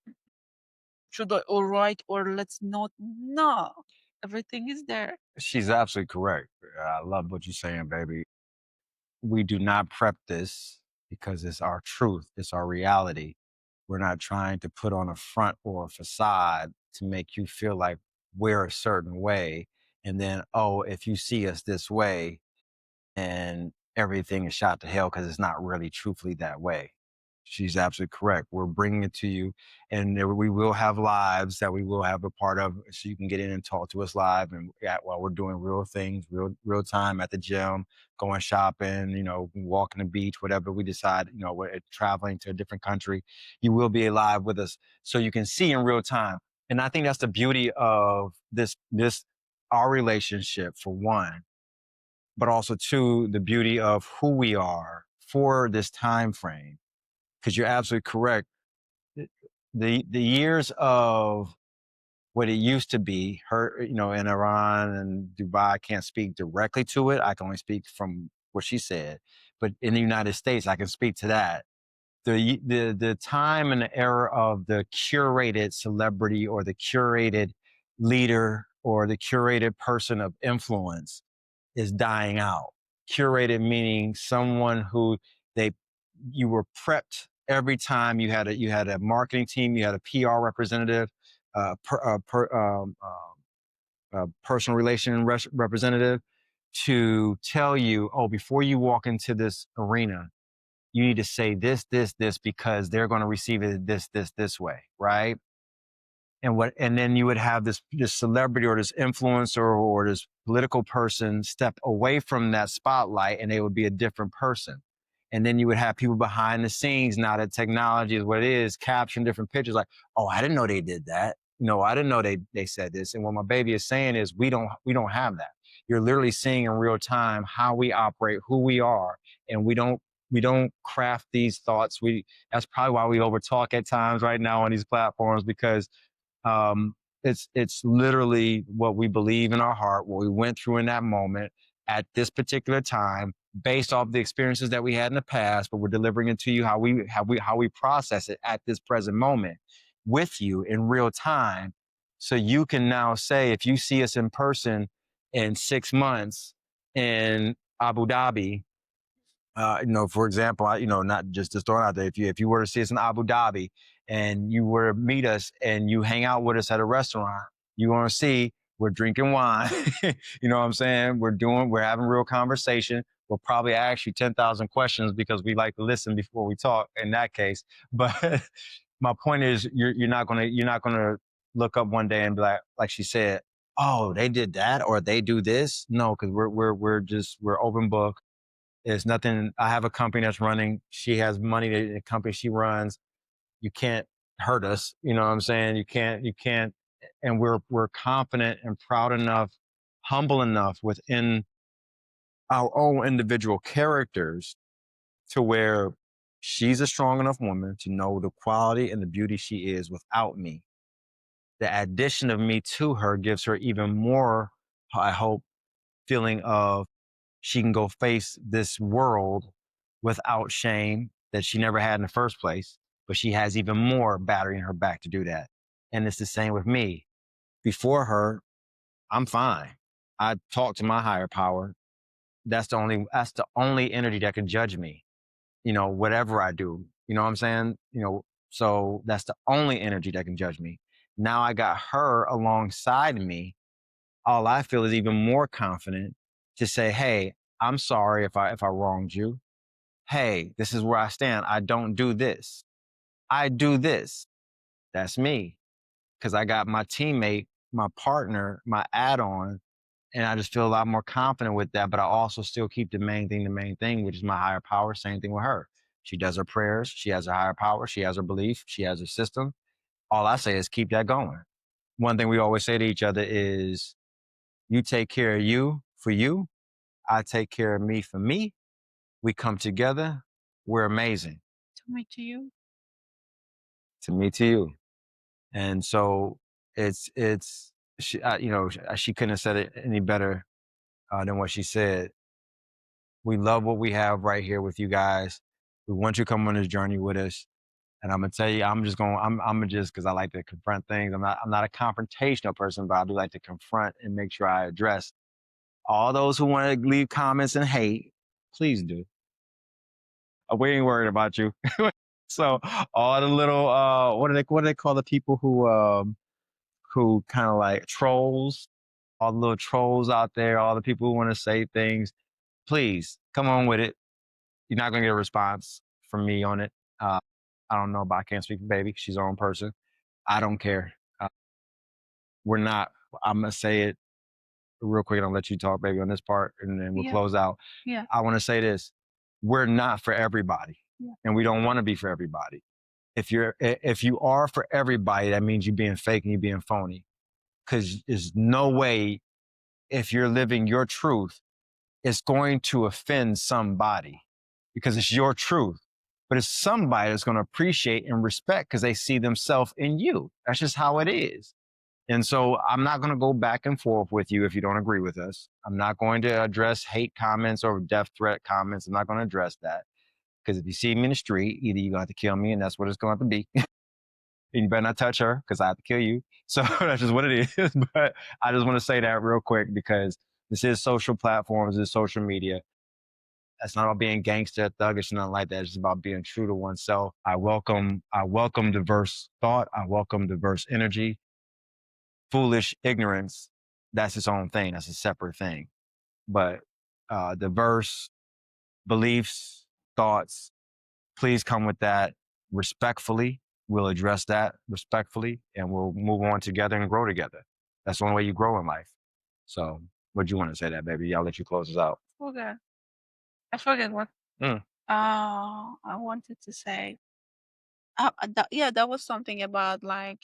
should I all right or let's not. No, everything is there. She's absolutely correct. I love what you're saying, baby. We do not prep this because it's our truth, it's our reality. We're not trying to put on a front or a facade to make you feel like we're a certain way. And then, oh, if you see us this way, and everything is shot to hell because it's not really truthfully that way. She's absolutely correct. We're bringing it to you, and we will have lives that we will have a part of, so you can get in and talk to us live, and while we're doing real things, real time at the gym, going shopping, walking the beach, whatever we decide. We're traveling to a different country. You will be live with us, so you can see in real time. And I think that's the beauty of this our relationship, for one, but also two, the beauty of who we are for this time frame. Because you're absolutely correct. the years of what it used to be, her, in Iran and Dubai, I can't speak directly to it. I can only speak from what she said. But in the United States, I can speak to that. The time and the era of the curated celebrity or the curated leader or the curated person of influence is dying out. Curated meaning someone who they you were prepped every time. You had a marketing team, you had a PR representative, personal relation representative to tell you, oh, before you walk into this arena, you need to say this, because they're going to receive it this way, right? And then you would have this celebrity or this influencer or this political person step away from that spotlight, and they would be a different person. And then you would have people behind the scenes, now that technology is what it is, capturing different pictures like, oh, I didn't know they did that. I didn't know they said this. And what my baby is saying is we don't have that. You're literally seeing in real time how we operate, who we are, and we don't craft these thoughts. That's probably why we overtalk at times right now on these platforms, because um, it's literally what we believe in our heart, what we went through in that moment at this particular time, based off the experiences that we had in the past. But we're delivering it to you how we process it at this present moment with you in real time, so you can now say, if you see us in person in 6 months in Abu Dhabi, for example, not just throwing out there, if you were to see us in Abu Dhabi and you were to meet us and you hang out with us at a restaurant, you're going to see we're drinking wine. You know what I'm saying? We're having real conversation. We'll probably ask you 10,000 questions because we like to listen before we talk in that case. But my point is, you're not gonna look up one day and be like she said, oh, they did that or they do this. No, because we're open book. It's nothing. I have a company that's running. She has money in the company she runs. You can't hurt us. You know what I'm saying? You can't. And we're confident and proud enough, humble enough within our own individual characters to where she's a strong enough woman to know the quality and the beauty she is without me. The addition of me to her gives her even more, I hope, feeling of she can go face this world without shame that she never had in the first place, but she has even more battery in her back to do that. And it's the same with me. Before her, I'm fine. I talk to my higher power. That's the only entity that can judge me, whatever I do. You know what I'm saying? So that's the only energy that can judge me. Now I got her alongside me. All I feel is even more confident to say, hey, I'm sorry if I wronged you. Hey, this is where I stand. I don't do this. I do this. That's me. Because I got my teammate, my partner, my add-on, and I just feel a lot more confident with that. But I also still keep the main thing, which is my higher power. Same thing with her. She does her prayers. She has her higher power. She has her belief. She has her system. All I say is keep that going. One thing we always say to each other is, you take care of you for you. I take care of me for me. We come together. We're amazing. To me, to you. To me, to you. And so it's she couldn't have said it any better than what she said. We love what we have right here with you guys. We want you to come on this journey with us. And I'm gonna tell you, I'm just because I like to confront things. I'm not a confrontational person, but I do like to confront and make sure I address all those who want to leave comments and hate. Please do. We ain't worried about you. So all the little what do they call the people who kind of like trolls, all the little trolls out there, all the people who want to say things, please come on with it. You're not gonna get a response from me on it. Uh, I don't know, but I can't speak for baby. She's her own person. I don't care. We're not. I'm gonna say it real quick, and I'll let you talk, baby, on this part, and then we'll Yeah. close out. Yeah. I want to say this: we're not for everybody, Yeah. and we don't want to be for everybody. If you are for everybody, that means you're being fake and you're being phony. Because there's no way, if you're living your truth, it's going to offend somebody because it's your truth. but it's somebody that's going to appreciate and respect because they see themselves in you. That's just how it is. And so I'm not going to go back and forth with you if you don't agree with us. I'm not going to address hate comments or death threat comments. I'm not going to address that because if you see me in the street, either you're going to have to kill me, and that's what it's going to be. And you better not touch her because I have to kill you. So that's just what it is. But I just want to say that real quick because this is social platforms, this is social media. That's not about being gangster, thuggish, nothing like that. It's just about being true to oneself. I welcome diverse thought. I welcome diverse energy. Foolish ignorance, that's its own thing. That's a separate thing. But diverse beliefs, thoughts, please come with that respectfully. We'll address that respectfully and we'll move on together and grow together. That's the only way you grow in life. So, what do you want to say that, baby? I'll let you close us out. Okay. I forget what Mm. I wanted to say. Yeah, that was something about like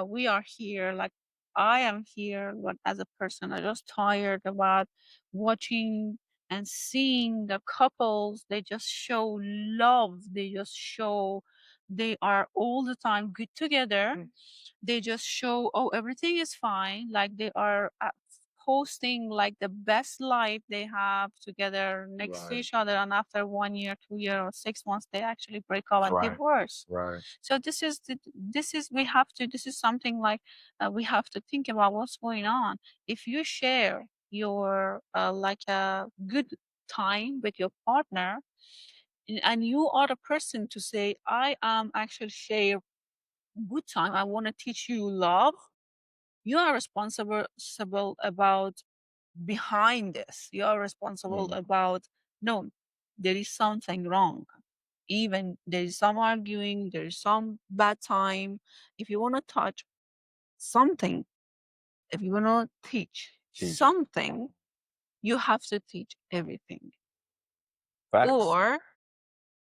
we are here. Like I am here, but as a person, I just tired about watching and seeing the couples. They just show love. They just show they are all the time good together. They just show, oh, everything is fine. Like they are posting like the best life they have together next to Right. each other, and after 1 year, 2 year, or 6 months, they actually break up and Right. divorce. Right. So this is we have to, this is something like we have to think about what's going on. If you share your like a good time with your partner, and you are the person to say, I am actually share good time, I want to teach you love, you are responsible about behind this. You are responsible about, no, there is something wrong. Even there is some arguing, there is some bad time. If you want to touch something, if you want to teach Teach. something, you have to teach everything. Facts. Or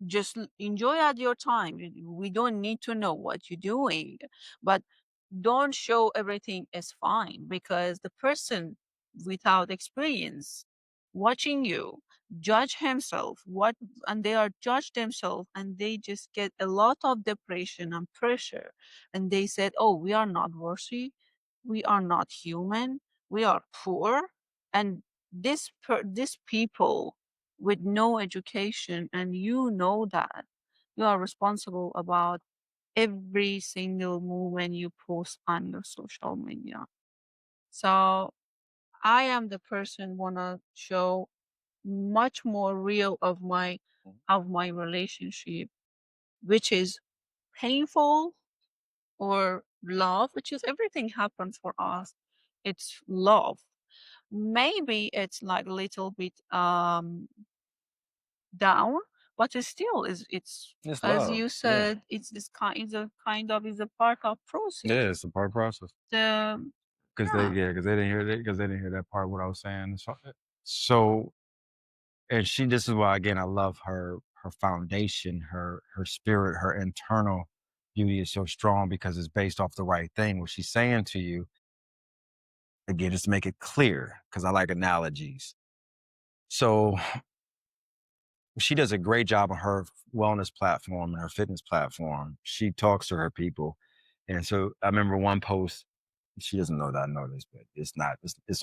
just enjoy at your time. We don't need to know what you're doing, but don't show everything is fine, because the person without experience watching you judge himself what, and they are judged themselves, and they just get a lot of depression and pressure, and they said, oh, we are not worthy, we are not human, we are poor. And this people with no education, and you know that you are responsible about every single movement you post on your social media. So I am the person wanna show much more real of my relationship, which is painful, or love, which is everything happens for us. It's love. Maybe it's like a little bit down, but it still is, it's It's as love. you Yeah. said, it's a part of process. Yeah, it's a part of the process. The Because yeah. they didn't hear that, because they didn't hear that part of what I was saying. So and she, this is why again I love her foundation, her spirit, her internal beauty is so strong because it's based off the right thing. What she's saying to you, again, just to make it clear, because I like analogies. So she does a great job on her wellness platform and her fitness platform. She talks to her people. And so I remember one post, she doesn't know that I know this, but it's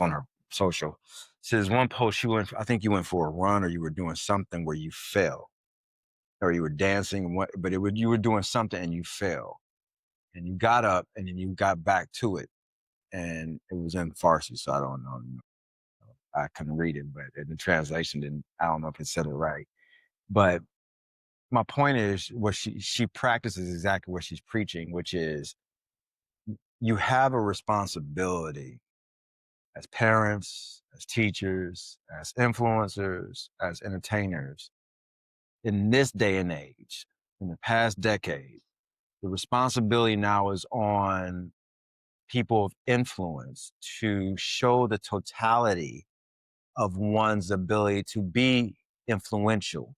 on her social. It says one post, I think you went for a run or you were doing something where you fell, or you were dancing, but you were doing something and you fell. And you got up and then you got back to it. And it was in Farsi, so I don't know. I couldn't read it, but the translation didn't, I don't know if it said it right. But my point is, what she practices exactly what she's preaching, which is you have a responsibility as parents, as teachers, as influencers, as entertainers in this day and age, in the past decade. The responsibility now is on people of influence to show the totality of one's ability to be influential,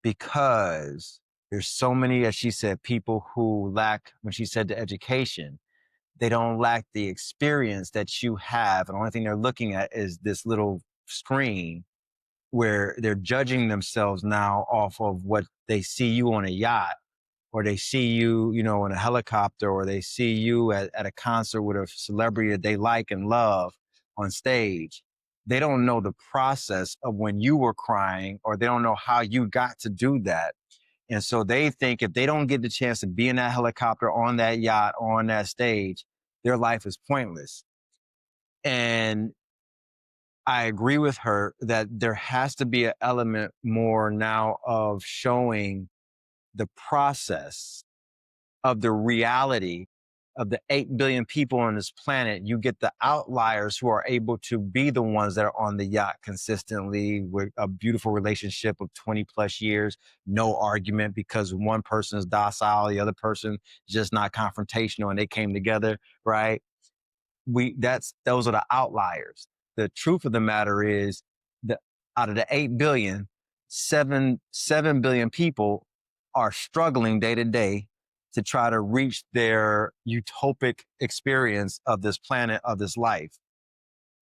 because there's so many, as she said, people who lack, when she said the education, they don't lack the experience that you have. And the only thing they're looking at is this little screen where they're judging themselves now off of what they see you on a yacht, or they see you, you know, in a helicopter, or they see you at a concert with a celebrity that they like and love on stage. They don't know the process of when you were crying, or they don't know how you got to do that. And so they think if they don't get the chance to be in that helicopter, on that yacht, on that stage, their life is pointless. And I agree with her that there has to be an element more now of showing the process of the reality of the 8 billion people on this planet. You get the outliers who are able to be the ones that are on the yacht consistently with a beautiful relationship of 20 plus years, no argument because one person is docile, the other person is just not confrontational, and they came together, right? Those are the outliers. The truth of the matter is that out of the 8 billion, 7 billion people are struggling day to day to try to reach their utopic experience of this planet, of this life.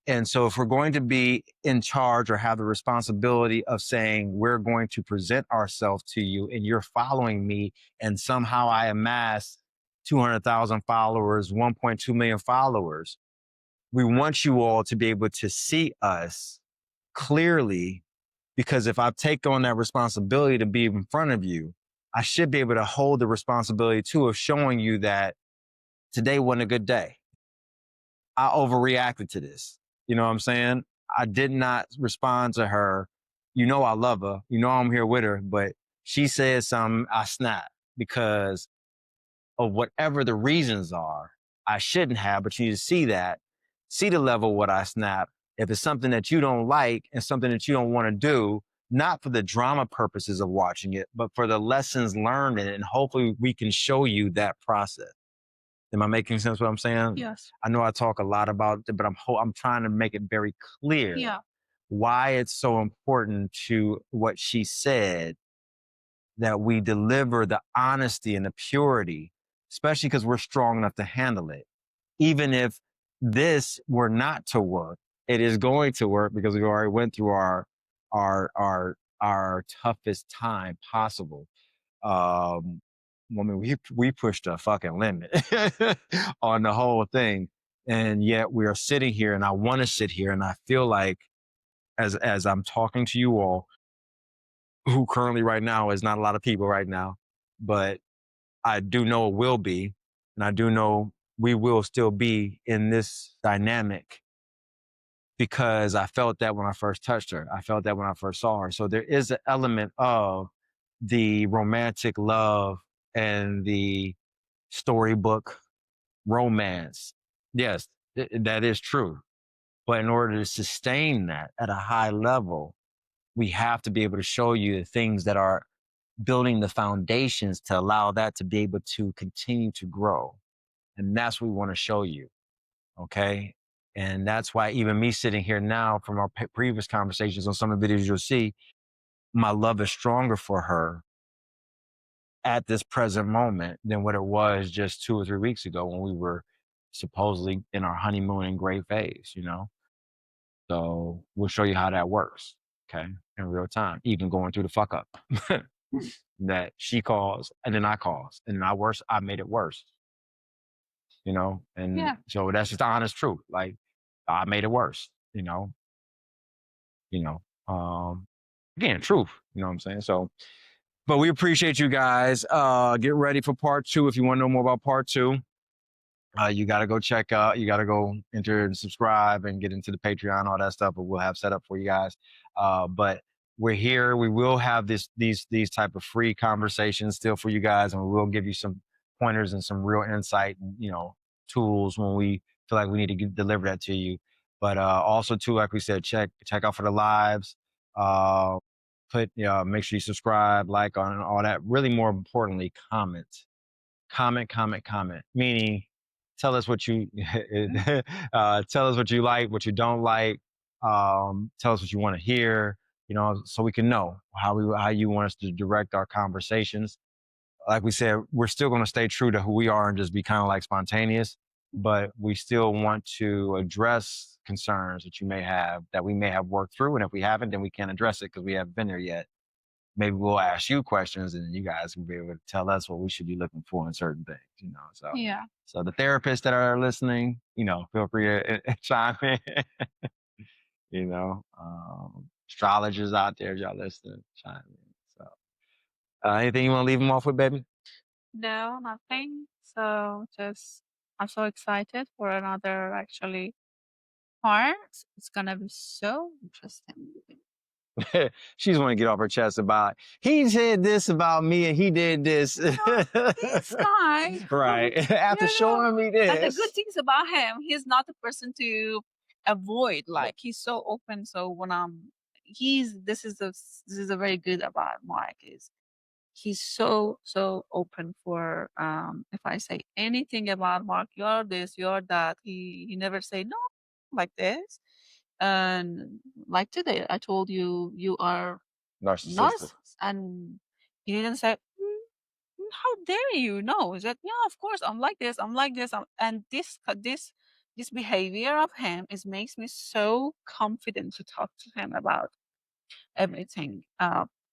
And so if we're going to be in charge or have the responsibility of saying, we're going to present ourselves to you and you're following me, and somehow I amass 200,000 followers, 1.2 million followers, we want you all to be able to see us clearly, because if I take on that responsibility to be in front of you, I should be able to hold the responsibility too of showing you that today wasn't a good day. I overreacted to this. You know what I'm saying? I did not respond to her. You know, I love her. You know, I'm here with her, but she said something, I snapped because of whatever the reasons are. I shouldn't have, but you need to see that, see the level of what I snap. If it's something that you don't like and something that you don't want to do, not for the drama purposes of watching it, but for the lessons learned in it, and hopefully we can show you that process. Am I making sense what I'm saying? Yes. I know I talk a lot about it, but I'm trying to make it very clear Yeah. why it's so important to what she said, that we deliver the honesty and the purity, especially because we're strong enough to handle it. Even if this were not to work, it is going to work because we already went through our toughest time possible. I mean, we pushed a fucking limit on the whole thing, and yet we are sitting here, and I want to sit here, and I feel like as I'm talking to you all, who currently right now is not a lot of people right now, but I do know it will be, and I do know we will still be in this dynamic because I felt that when I first touched her. I felt that when I first saw her. So there is an element of the romantic love and the storybook romance. Yes, that is true. But in order to sustain that at a high level, we have to be able to show you the things that are building the foundations to allow that to be able to continue to grow. And that's what we want to show you. Okay. And that's why even me sitting here now from our previous conversations on some of the videos you'll see, my love is stronger for her at this present moment than what it was just 2 or 3 weeks ago when we were supposedly in our honeymoon and great phase, you know? So we'll show you how that works. Okay. In real time, even going through the fuck up that she caused and then I caused. And I made it worse, you know? And Yeah. so that's just the honest truth. Like I made it worse, you know, again, truth, you know what I'm saying? So, but we appreciate you guys. Get ready for part 2. If you want to know more about part 2, you got to go check out, you got to go enter and subscribe and get into the Patreon, all that stuff, but we'll have set up for you guys. But we're here. We will have these type of free conversations still for you guys, and we will give you some pointers and some real insight, and, tools when we feel like we need to deliver that to you. But also too, like we said, check out for the lives. Make sure you subscribe, like on all that. Really, more importantly, comment. Meaning, tell us what you tell us what you like, what you don't like. Tell us what you want to hear. So we can know how you want us to direct our conversations. Like we said, we're still going to stay true to who we are and just be kind of like spontaneous, but we still want to address concerns that you may have that we may have worked through. And if we haven't, then we can't address it because we haven't been there yet. Maybe we'll ask you questions and you guys will be able to tell us what we should be looking for in certain things, you know. Yeah. So the therapists that are listening, you know, feel free to chime in, you know. Astrologers out there, y'all listening, chime in. So anything you want to leave them off with, baby? No, nothing. So just I'm so excited for another actually part. It's gonna be so interesting. She's want to get off her chest about he said this about me and he did this. This guy, Right. After you know, showing me and the good this. things about him, he's not a person to avoid. Like he's so open. So when he's this is a very good about Mark is he's so open for if I say anything about Mark, you're this, you're that. He never say no like this. And like today, I told you you are Narcissistic. narcissist, and he didn't say. How dare you? No, is that yeah, of course I'm like this, I'm like this, and this behavior of him is makes me so confident to talk to him about everything,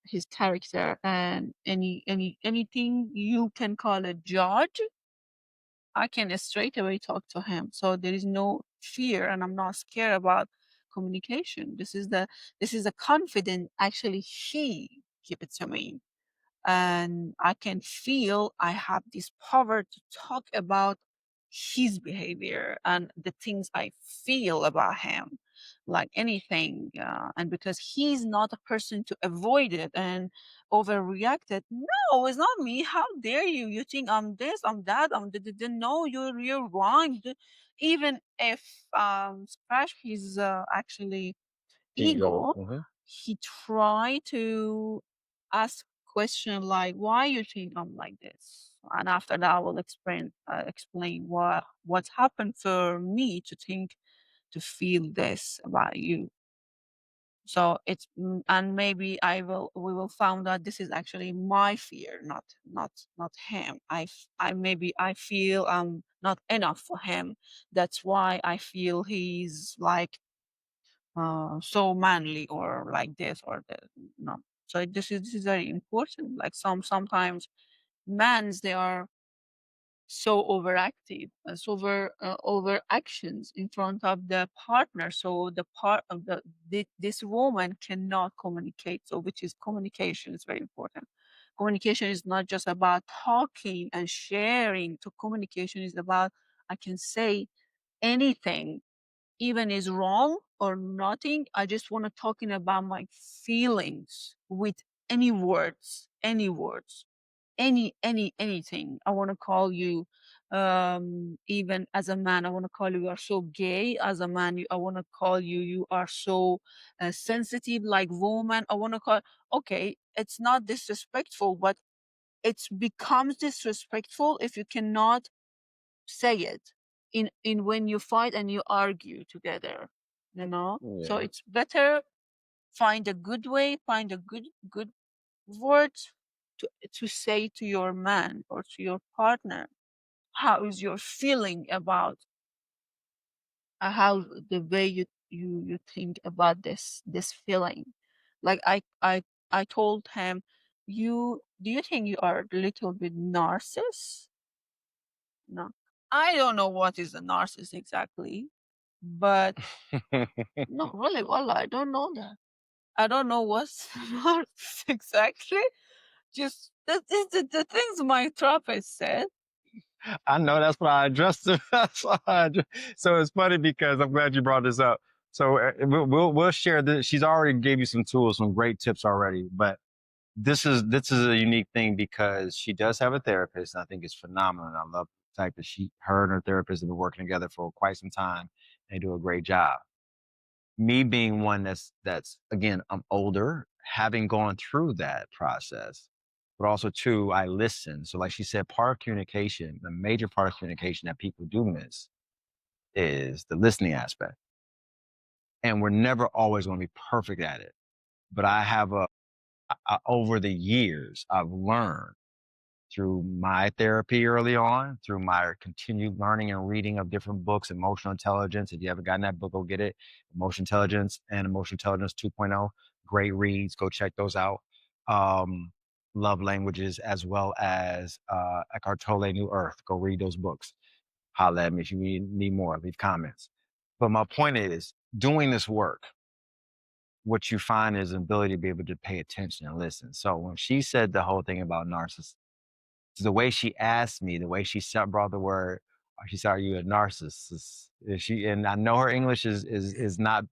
his character and anything you can call a judge. I can straight away talk to him, so there is no fear, and I'm not scared about communication. This is a confident. Actually, he give it to me and I can feel I have this power to talk about his behavior and the things I feel about him, like anything. And because he's not a person to avoid it and overreact it. No, it's not me. How dare you? You think I'm this, I'm that, no, you're wrong. Even if scratch his actually Ego. ego, he try to ask question like, "Why you think I'm like this?" And after that, I will explain what's happened for me to think to feel this about you. So and maybe we will find out this is actually my fear, not him. I maybe I feel I'm not enough for him. That's why I feel he's like so manly or like this or that. No. So this is very important. Like sometimes mans they are so overactive, so over actions in front of the partner. So the part of this woman cannot communicate. So which is communication is very important. Communication is not just about talking and sharing. To communication is about I can say anything even is wrong or nothing. I just want to talking about my feelings with any words, anything. I want to call you, even as a man, I want to call you, you are so gay. As a man, I want to call you, you are so sensitive, like woman. I want to call, okay, it's not disrespectful, but it becomes disrespectful if you cannot say it in when you fight and you argue together, so Yeah. it's better find a good way, find a good word to say to your man or to your partner how is your feeling about how the way you think about this feeling. Like I told him, you do you think you are a little bit narcissist? No, I don't know what is a narcissist exactly, but no, really, well, I don't know that. I don't know what's narcissist exactly. Just the things my therapist said. I know that's why I addressed it. So it's funny because I'm glad you brought this up. So we'll share this. She's already gave you some tools, some great tips already, but this is a unique thing because she does have a therapist, and I think it's phenomenal. And I love the fact that her and her therapist have been working together for quite some time. They do a great job. Me being one that's again, I'm older, having gone through that process, but also two, I listen. So like she said, part of communication, the major part of communication that people do miss is the listening aspect. And we're never always going to be perfect at it. But I have over the years, I've learned through my therapy early on, through my continued learning and reading of different books, emotional intelligence. If you haven't gotten that book, go get it. Emotional Intelligence and Emotional Intelligence 2.0. Great reads. Go check those out. Um, Love Languages, as well as Eckhart Tolle, New Earth. Go read those books. Holla at me if you need more. Leave comments. But my point is, doing this work, what you find is an ability to be able to pay attention and listen. So when she said the whole thing about narcissist, the way she asked me, the way she brought the word, she said, "Are you a narcissist?" She, and I know her English is not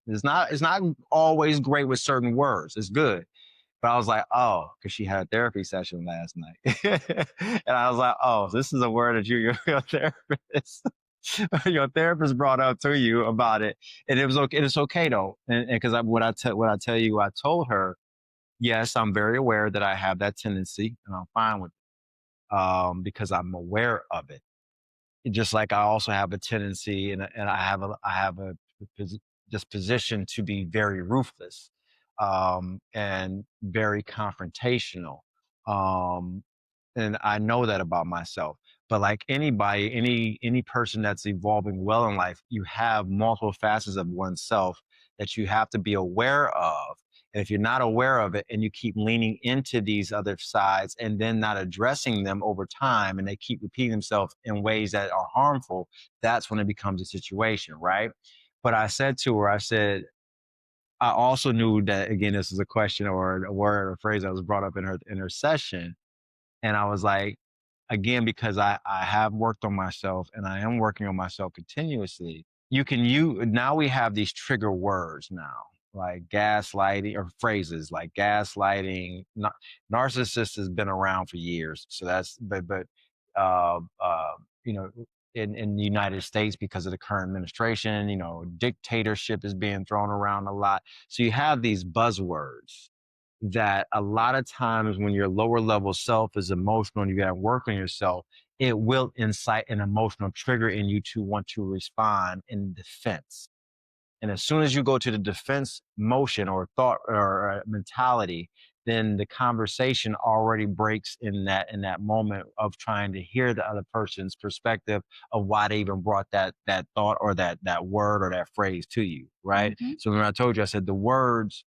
always great with certain words. It's good, but I was like, oh, because she had a therapy session last night, and I was like, oh, this is a word that your therapist. Your therapist brought up to you about it, and it was okay. It's okay though, and because what I tell you, I told her, yes, I'm very aware that I have that tendency, and I'm fine with it, because I'm aware of it. Just like I also have a tendency, and I have a disposition to be very ruthless, and very confrontational. Um, and I know that about myself. But like anybody, any person that's evolving well in life, you have multiple facets of oneself that you have to be aware of. And if you're not aware of it and you keep leaning into these other sides and then not addressing them over time, and they keep repeating themselves in ways that are harmful, that's when it becomes a situation, right? But I said to her, I said, I also knew that, again, this is a question or a word or phrase that was brought up in her session. And I was like, again, because I have worked on myself and I am working on myself continuously. You now we have these trigger words now, like gaslighting, or phrases like gaslighting. Narcissist has been around for years. So that's, but, uh, uh, you know, in the United States, because of the current administration, dictatorship is being thrown around a lot. So you have these buzzwords that a lot of times when your lower level self is emotional and you got to work on yourself, it will incite an emotional trigger in you to want to respond in defense. And as soon as you go to the defense motion or thought or mentality, then the conversation already breaks in that moment of trying to hear the other person's perspective of why they even brought that thought or that word or that phrase to you, right? Hmm. So when I told you, I said the words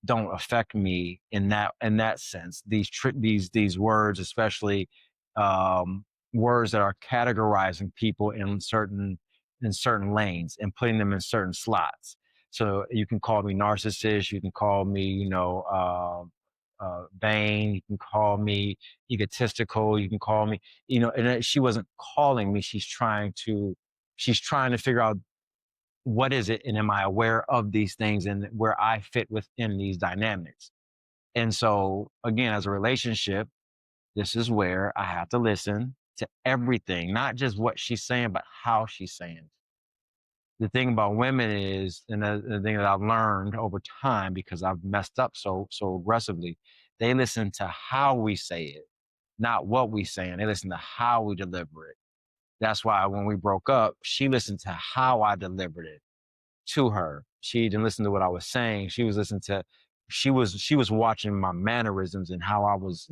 don't affect me in that sense. These words, especially, words that are categorizing people in certain lanes and putting them in certain slots. So you can call me narcissist, you can call me, vain, you can call me egotistical, you can call me, and she wasn't calling me. She's trying to figure out what is it, and am I aware of these things and where I fit within these dynamics. And so again, as a relationship, this is where I have to listen to everything, not just what she's saying, but how she's saying it. The thing about women is, and the thing that I've learned over time, because I've messed up so aggressively, they listen to how we say it, not what we say, and they listen to how we deliver it. That's why when we broke up, she listened to how I delivered it to her. She didn't listen to what I was saying. She was watching my mannerisms and how I was,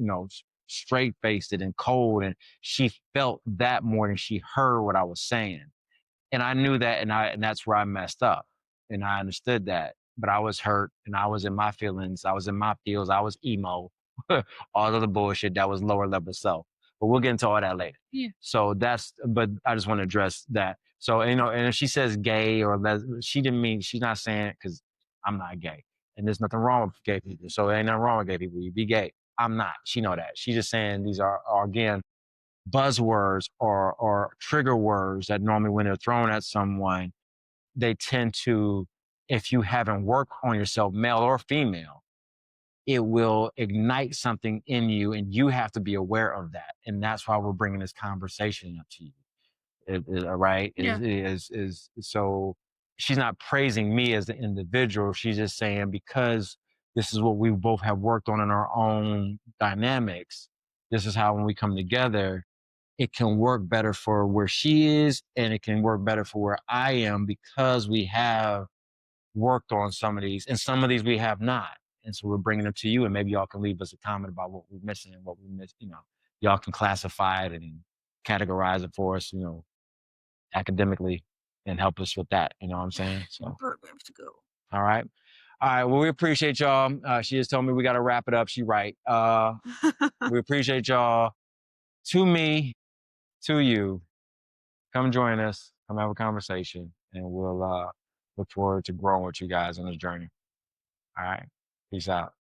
straight faced and cold. And she felt that more than she heard what I was saying. And I knew that, and that's where I messed up. And I understood that. But I was hurt and I was in my feelings. I was in my feels. I was emo. All of the bullshit that was lower level self. But we'll get into all that later. Yeah. So but I just want to address that. So, and if she says gay or she didn't mean, she's not saying it because I'm not gay. And there's nothing wrong with gay people. So there ain't nothing wrong with gay people. You be gay. I'm not. She know that. She's just saying these are again, buzzwords or trigger words that normally when they're thrown at someone, they tend to, if you haven't worked on yourself, male or female, it will ignite something in you, and you have to be aware of that. And that's why we're bringing this conversation up to you. Right? Yeah. Is so she's not praising me as the individual. She's just saying, because this is what we both have worked on in our own dynamics. This is how when we come together, it can work better for where she is, and it can work better for where I am, because we have worked on some of these, and some of these we have not. And so we're bringing them to you, and maybe y'all can leave us a comment about what we're missing and what we missed, y'all can classify it and categorize it for us, academically and help us with that. You know what I'm saying? So, Programs to go. all right. All right. Well, we appreciate y'all. She just told me we got to wrap it up. She right. We appreciate y'all. To me, to you, come join us. Come have a conversation, and we'll look forward to growing with you guys on this journey. All right. Peace out.